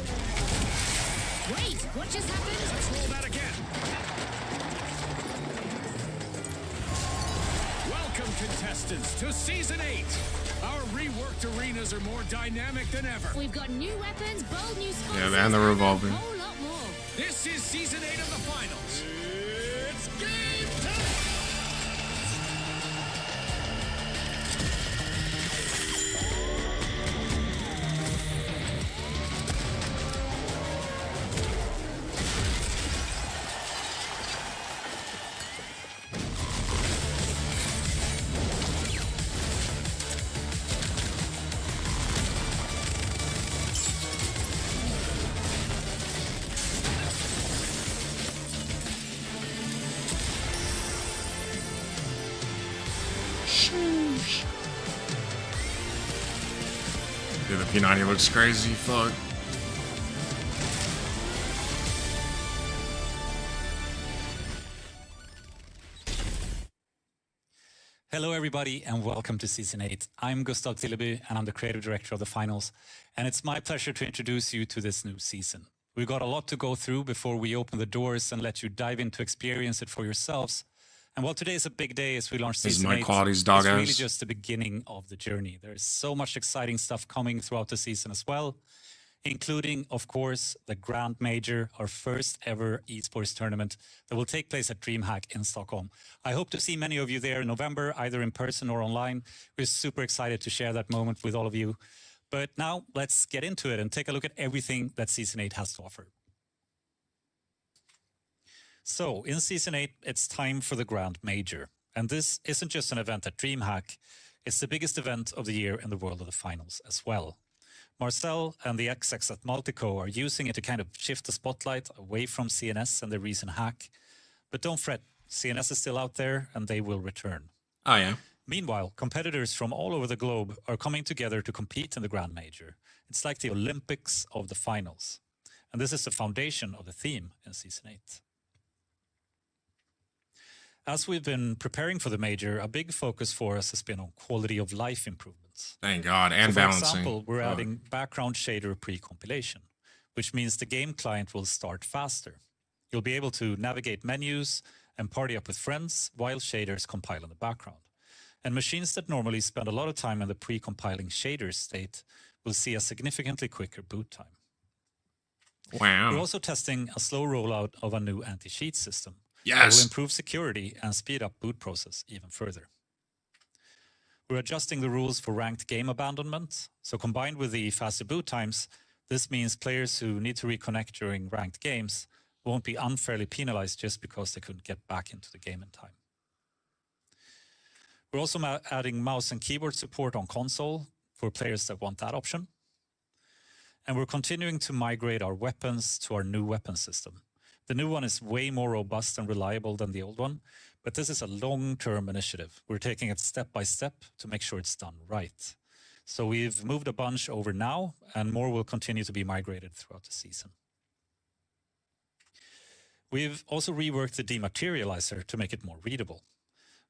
Wait, what just happened? Let's roll that again. Welcome, contestants, to Season 8. Our reworked arenas are more dynamic than ever. We've got new weapons, bold new sponsors, Yeah, and the revolving. a whole lot more. This is Season 8 of the finals. It's game time! Dude, the P90 looks crazy. Fuck. Hello, everybody, and welcome to Season 8. I'm Gustav Tilleby, and I'm the creative director of the finals. And it's my pleasure to introduce you to this new season. We've got a lot to go through before we open the doors and let you dive in to experience it for yourselves. And while today is a big day as we launch His Season mic 8, quality's dog it's really ass. just the beginning of the journey. There's so much exciting stuff coming throughout the season as well, including, of course, the Grand Major, our first ever esports tournament that will take place at DreamHack in Stockholm. I hope to see many of you there in November, either in person or online. We're super excited to share that moment with all of you. But now let's get into it and take a look at everything that Season 8 has to offer. So, in Season 8, it's time for the Grand Major. And this isn't just an event at DreamHack, it's the biggest event of the year in the world of the finals as well. Marcel and the execs at Multico are using it to kind of shift the spotlight away from CNS and the recent hack. But don't fret, CNS is still out there and they will return. Oh yeah. Meanwhile, competitors from all over the globe are coming together to compete in the Grand Major. It's like the Olympics of the finals. And this is the foundation of the theme in Season 8. As we've been preparing for the Major, a big focus for us has been on quality of life improvements. Thank God. And So for balancing. example, we're Fuck. adding background shader pre-compilation, which means the game client will start faster. You'll be able to navigate menus and party up with friends while shaders compile in the background. And machines that normally spend a lot of time in the pre-compiling shader state will see a significantly quicker boot time. Wow. We're also testing a slow rollout of a new anti-cheat system that Yes. will improve security and speed up boot process even further. We're adjusting the rules for ranked game abandonment. So combined with the faster boot times, this means players who need to reconnect during ranked games won't be unfairly penalized just because they couldn't get back into the game in time. We're also adding mouse and keyboard support on console for players that want that option. And we're continuing to migrate our weapons to our new weapon system. The new one is way more robust and reliable than the old one, but this is a long-term initiative. We're taking it step by step to make sure it's done right. So we've moved a bunch over now, and more will continue to be migrated throughout the season. We've also reworked the dematerializer to make it more readable.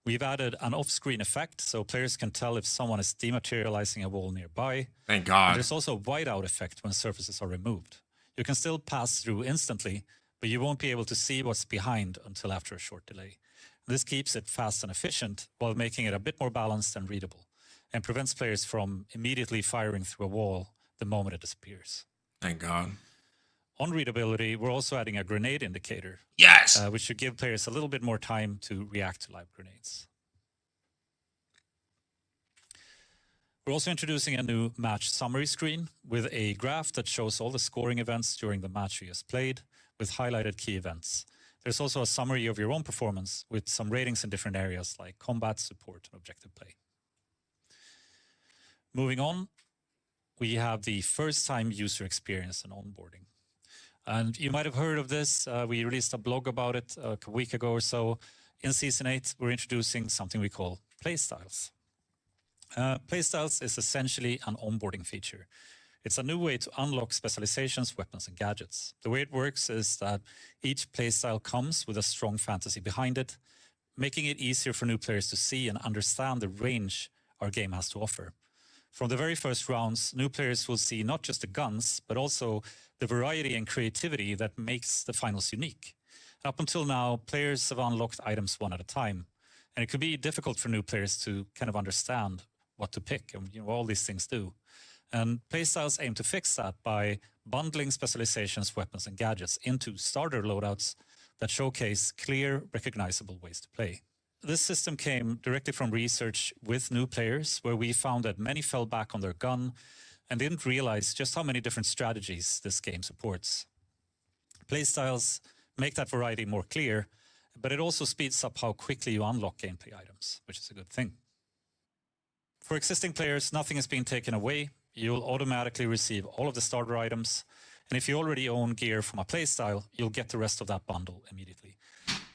We've added an off-screen effect so players can tell if someone is dematerializing a wall nearby. Thank And God. there's also a whiteout effect when surfaces are removed. You can still pass through instantly, but you won't be able to see what's behind until after a short delay. This keeps it fast and efficient while making it a bit more balanced and readable, and prevents players from immediately firing through a wall the moment it disappears. Thank God. On readability, we're also adding a grenade indicator, Yes. which should give players a little bit more time to react to live grenades. We're also introducing a new match summary screen with a graph that shows all the scoring events during the match you just played with highlighted key events. There's also a summary of your own performance with some ratings in different areas like combat, support, and objective play. Moving on, we have the first-time user experience and onboarding. And you might have heard of this. We released a blog about it a week ago or so. In Season 8, we're introducing something we call playstyles. Playstyles is essentially an onboarding feature. It's a new way to unlock specializations, weapons, and gadgets. The way it works is that each playstyle comes with a strong fantasy behind it, making it easier for new players to see and understand the range our game has to offer. From the very first rounds, new players will see not just the guns, but also the variety and creativity that makes the finals unique. Up until now, players have unlocked items one at a time, and it could be difficult for new players to kind of understand what to pick and all these things do. And playstyles aim to fix that by bundling specializations, weapons, and gadgets into starter loadouts that showcase clear, recognizable ways to play. This system came directly from research with new players, where we found that many fell back on their gun and didn't realize just how many different strategies this game supports. Playstyles make that variety more clear, but it also speeds up how quickly you unlock gameplay items, which is a good thing. For existing players, nothing is being taken away. You'll automatically receive all of the starter items, and if you already own gear from a playstyle, you'll get the rest of that bundle immediately.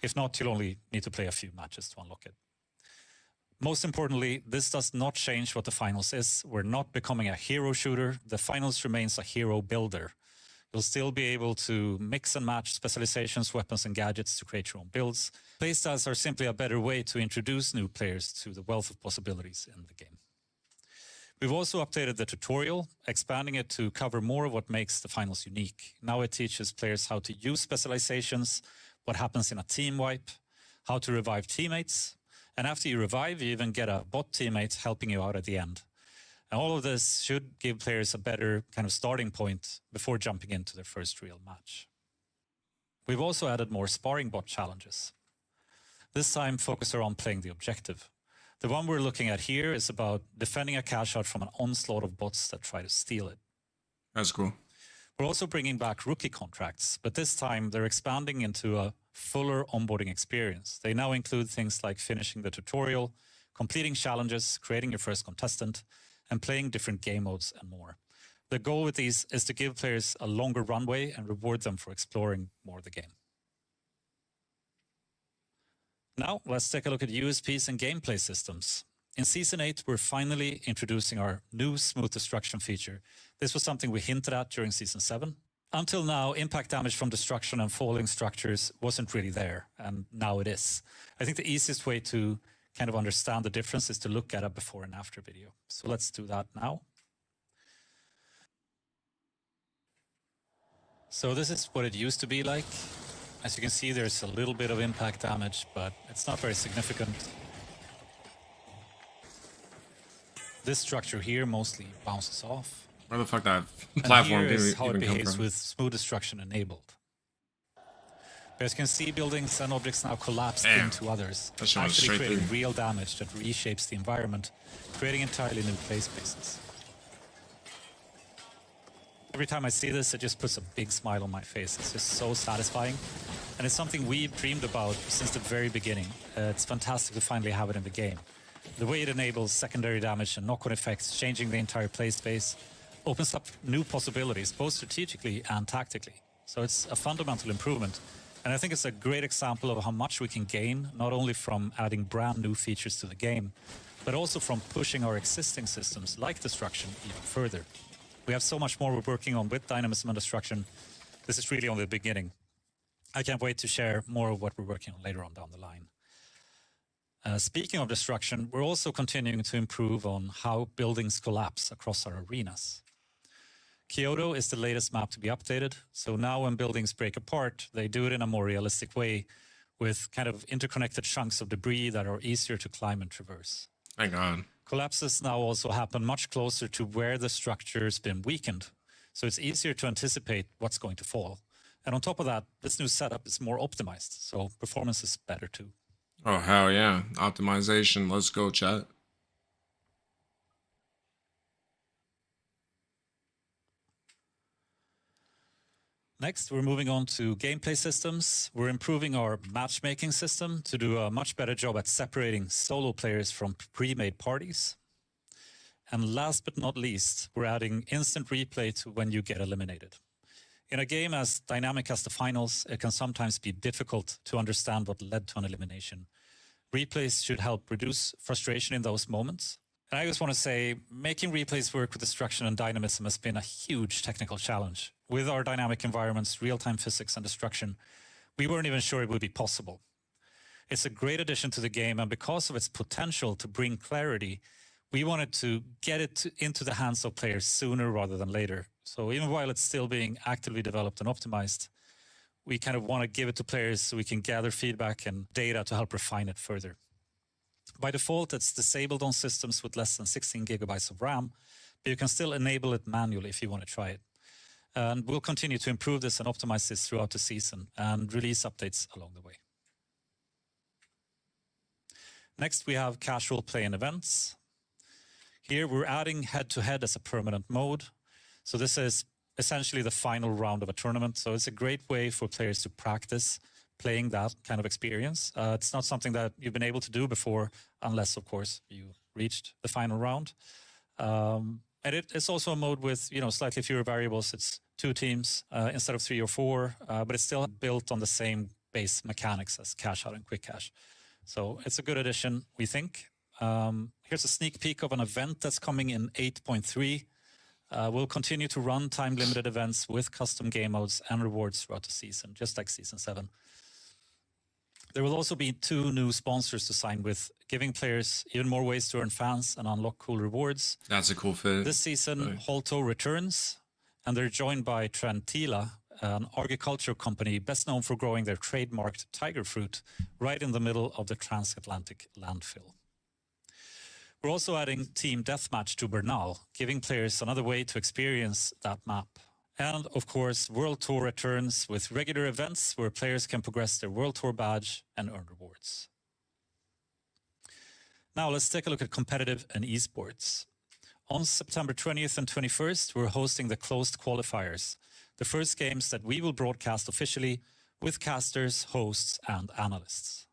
If not, you'll only need to play a few matches to unlock it. Most importantly, this does not change what the finals is. We're not becoming a hero shooter. The finals remains a hero builder. You'll still be able to mix and match specializations, weapons, and gadgets to create your own builds. Playstyles are simply a better way to introduce new players to the wealth of possibilities in the game. We've also updated the tutorial, expanding it to cover more of what makes the finals unique. Now it teaches players how to use specializations, what happens in a team wipe, how to revive teammates, and after you revive, you even get a bot teammate helping you out at the end. And all of this should give players a better kind of starting point before jumping into their first real match. We've also added more sparring bot challenges. This time focused around playing the objective. The one we're looking at here is about defending a cash out from an onslaught of bots that try to steal it. That's cool. We're also bringing back rookie contracts, but this time they're expanding into a fuller onboarding experience. They now include things like finishing the tutorial, completing challenges, creating your first contestant, and playing different game modes and more. The goal with these is to give players a longer runway and reward them for exploring more of the game. Now, let's take a look at USPs and gameplay systems. In Season 8, we're finally introducing our new smooth destruction feature. This was something we hinted at during Season 7. Until now, impact damage from destruction and falling structures wasn't really there, and now it is. I think the easiest way to kind of understand the difference is to look at a before and after video. So let's do that now. So this is what it used to be like. As you can see, there's a little bit of impact damage, but it's not very significant. This structure here mostly bounces off. Where the fuck that And platform here is how it even come behaves from? with smooth destruction enabled. But as you can see, buildings and objects now collapse Damn. into others, That shit went actually straight creating through. real damage that reshapes the environment, creating entirely new play spaces. Every time I see this, it just puts a big smile on my face. It's just so satisfying. And it's something we've dreamed about since the very beginning. It's fantastic to finally have it in the game. The way it enables secondary damage and knock-on effects, changing the entire play space, opens up new possibilities, both strategically and tactically. So it's a fundamental improvement. And I think it's a great example of how much we can gain, not only from adding brand new features to the game, but also from pushing our existing systems like destruction even further. We have so much more we're working on with dynamism and destruction. This is really only the beginning. I can't wait to share more of what we're working on later on down the line. Speaking of destruction, we're also continuing to improve on how buildings collapse across our arenas. Kyoto is the latest map to be updated, so now when buildings break apart, they do it in a more realistic way with kind of interconnected chunks of debris that are easier to climb and traverse. Thank God. Collapses now also happen much closer to where the structure's been weakened, so it's easier to anticipate what's going to fall. And on top of that, this new setup is more optimized, so performance is better too. Oh, hell yeah. Optimization. Let's go, chat. Next, we're moving on to gameplay systems. We're improving our matchmaking system to do a much better job at separating solo players from pre-made parties. And last but not least, we're adding instant replay to when you get eliminated. In a game as dynamic as the finals, it can sometimes be difficult to understand what led to an elimination. Replays should help reduce frustration in those moments. And I just want to say, making replays work with destruction and dynamism has been a huge technical challenge. With our dynamic environments, real-time physics, and destruction, we weren't even sure it would be possible. It's a great addition to the game, and because of its potential to bring clarity, we wanted to get it into the hands of players sooner rather than later. So even while it's still being actively developed and optimized, we kind of want to give it to players so we can gather feedback and data to help refine it further. By default, it's disabled on systems with less than 16 gigabytes of RAM, but you can still enable it manually if you want to try it. And we'll continue to improve this and optimize this throughout the season and release updates along the way. Next, we have casual play and events. Here, we're adding head-to-head as a permanent mode. So this is essentially the final round of a tournament. So it's a great way for players to practice playing that kind of experience. It's not something that you've been able to do before, unless, of course, you reached the final round. And it's also a mode with, slightly fewer variables. It's 2 teams instead of 3 or 4, but it's still built on the same base mechanics as Cash Out and Quick Cash. So it's a good addition, we think. Here's a sneak peek of an event that's coming in 8.3. We'll continue to run time-limited events with custom game modes and rewards throughout the season, just like Season 7. There will also be 2 new sponsors to sign with, giving players even more ways to earn fans and unlock cool rewards. That's a cool fit. This season, Holto returns, and they're joined by Trentila, an agriculture company best known for growing their trademarked tiger fruit right in the middle of the transatlantic landfill. We're also adding Team Deathmatch to Bernal, giving players another way to experience that map. And, of course, World Tour returns with regular events where players can progress their World Tour badge and earn rewards. Now, let's take a look at competitive and esports. On September 20th and 21st, we're hosting the closed qualifiers, the first games that we will broadcast officially with casters, hosts, and analysts.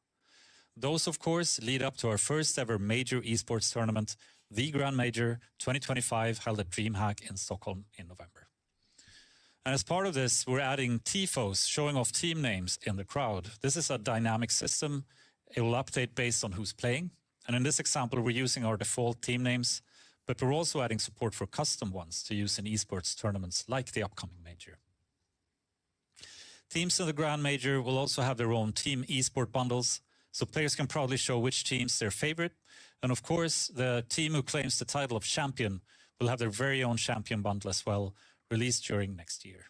Those, of course, lead up to our first ever major esports tournament, the Grand Major 2025, held at DreamHack in Stockholm in November. And as part of this, we're adding TIFOs, showing off team names in the crowd. This is a dynamic system. It will update based on who's playing. And in this example, we're using our default team names, but we're also adding support for custom ones to use in esports tournaments like the upcoming major. Teams in the Grand Major will also have their own team esport bundles, so players can proudly show which team's their favorite. And of course, the team who claims the title of champion will have their very own champion bundle as well, released during next year.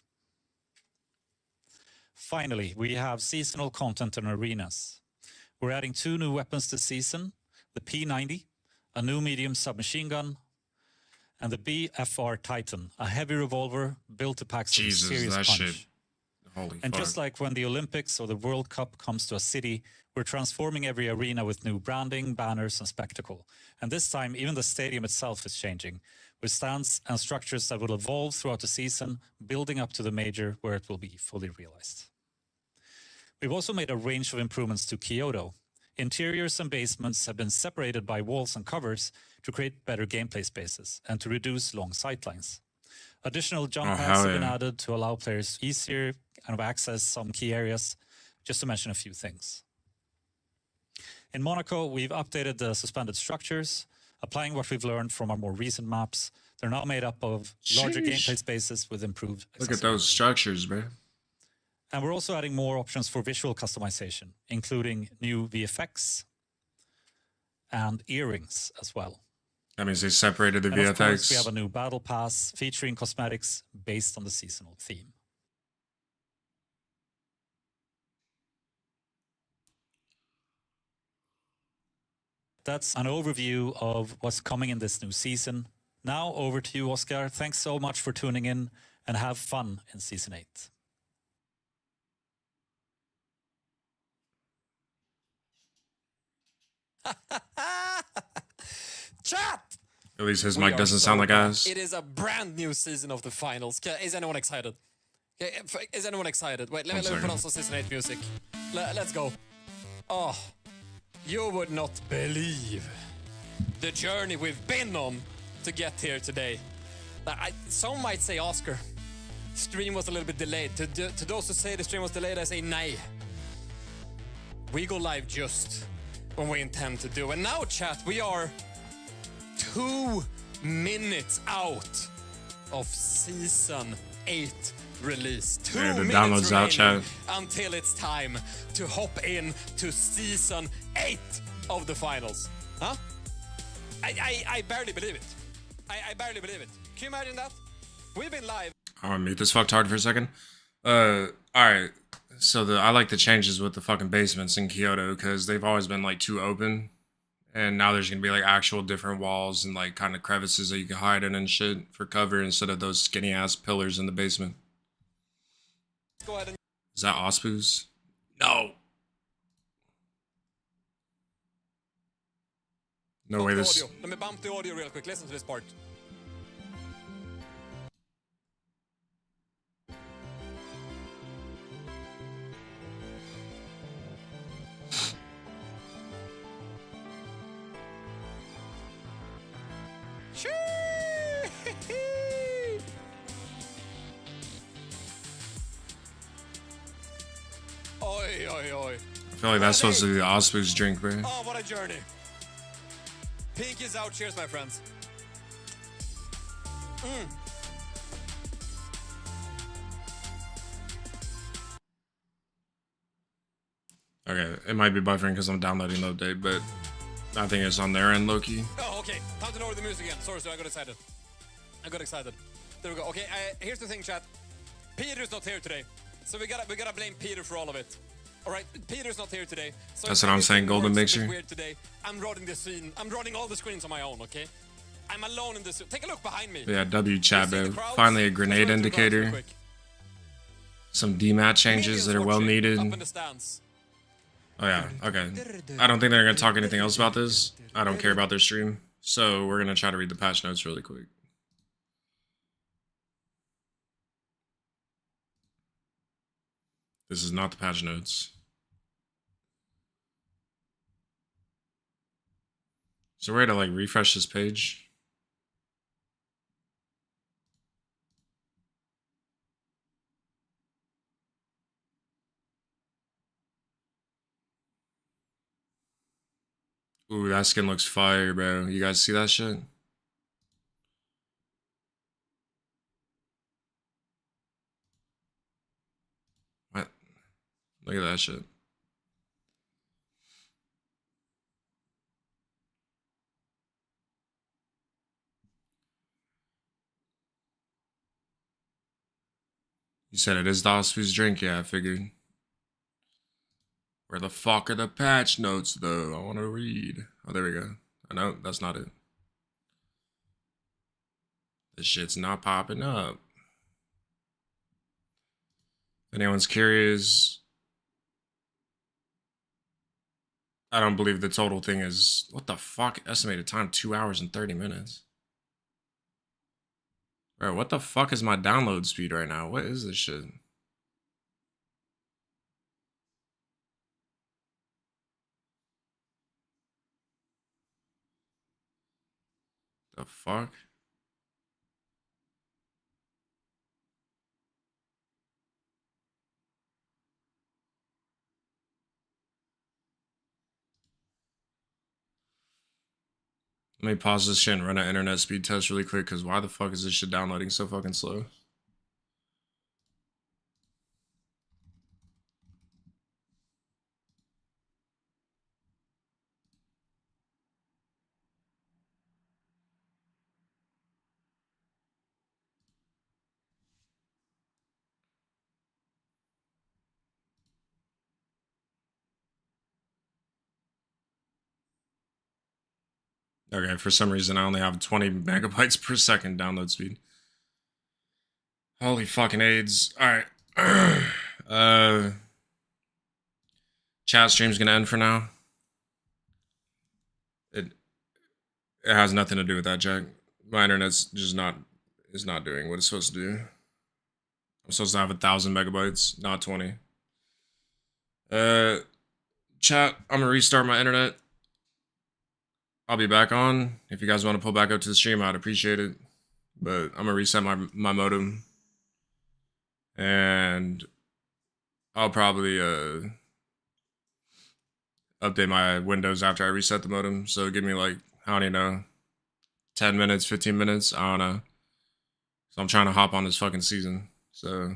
Finally, we have seasonal content in arenas. We're adding 2 new weapons this season, the P90, a new medium submachine gun, and the BFR Titan, a heavy revolver built to pack some Jesus, serious that punch. shit. Holy And fuck. just like when the Olympics or the World Cup comes to a city, we're transforming every arena with new branding, banners, and spectacle. And this time, even the stadium itself is changing, with stands and structures that will evolve throughout the season, building up to the major where it will be fully realized. We've also made a range of improvements to Kyoto. Interiors and basements have been separated by walls and covers to create better gameplay spaces and to reduce long sightlines. Additional jump Oh, pads hell have been yeah. added to allow players easier kind of access some key areas, just to mention a few things. In Monaco, we've updated the suspended structures, applying what we've learned from our more recent maps. They're now made up of larger Sheesh. gameplay spaces with improved Look at accessibility. those structures, bro. And we're also adding more options for visual customization, including new VFX and earrings as well. That means they separated the And of course, we VFX. have a new battle pass featuring cosmetics based on the seasonal theme. That's an overview of what's coming in this new season. Now over to you, Oscar. Thanks so much for tuning in and have fun in Season 8. Chat! At least his We mic are doesn't so sound like back. ours. It is a brand new season of the finals. Is anyone excited? Is anyone excited? Wait, let me put on some Season 8 music. Let's go. Oh, you would not believe the journey we've been on to get here today. Some might say, Oscar, stream was a little bit delayed. To those who say the stream was delayed, I say nay. We go live just when we intend to do. And now, chat, we are 2 minutes out of Season 8 release. 2 Yeah, the minutes download's out, remaining chat. until it's time to hop in to Season 8 of the finals. Huh? I barely believe it. I barely believe it. Can you imagine that? We've been live. I'm gonna mute this fucktard for a second. Alright. So I like the changes with the fucking basements in Kyoto because they've always been like too open. And now there's gonna be like actual different walls and like kind of crevices that you can hide in and shit for cover instead of those skinny ass pillars in the basement. Go ahead and Is that Ospus? No. No bump way the this. audio. Let me bump the audio real quick. Listen to this part. Oi, oi, oi. I feel like that's supposed to be the Ospus drink, bro. Oh, what a journey. Pink is out. Cheers, my friends. Okay, it might be buffering because I'm downloading the update, but I think it's on their end, Loki. Oh, okay. Time to lower the music again. Sorry, I got excited. There we go. Okay, here's the thing, chat. Peter's not here today, so we gotta blame Peter for all of it. All right, Peter's not here today. So That's if what I'm saying, everything Golden works a bit Mixer. Weird today. I'm running the scene. I'm running all the screens on my own. Okay, I'm alone in this. Take a look behind me. Yeah, W chat, You see bro. the crowds? Finally a Let's grenade run through the crowds real indicator. quick. Some DMAT changes that are well Minions needed. watching Up in the stands. Oh yeah, okay. I don't think they're gonna talk anything else about this. I don't care about their stream. So we're gonna try to read the patch notes really quick. This is not the patch notes. Is there a way to like refresh this page? Ooh, that skin looks fire, bro. You guys see that shit? What? Look at that shit. You said it is Dosby's drink? Yeah, I figured. Where the fuck are the patch notes, though? I want to read. Oh, there we go. I know, that's not it. This shit's not popping up. If anyone's curious, I don't believe the total thing is... What the fuck? Estimated time, 2 hours and 30 minutes. Bro, what the fuck is my download speed right now? What is this shit? The fuck? Let me pause this shit and run an internet speed test really quick, because why the fuck is this shit downloading so fucking slow? Okay, for some reason I only have 20 megabytes per second download speed. Holy fucking AIDS. Alright. Chat stream's gonna end for now. It has nothing to do with that, Jack. My internet's just is not doing what it's supposed to do. I'm supposed to have 1,000 megabytes, not 20. Chat, I'm gonna restart my internet. I'll be back on. If you guys want to pull back up to the stream, I'd appreciate it. But I'm gonna reset my modem. And I'll probably update my Windows after I reset the modem. So give me like, I don't even know, 10 minutes, 15 minutes. I don't know. So I'm trying to hop on this fucking season. So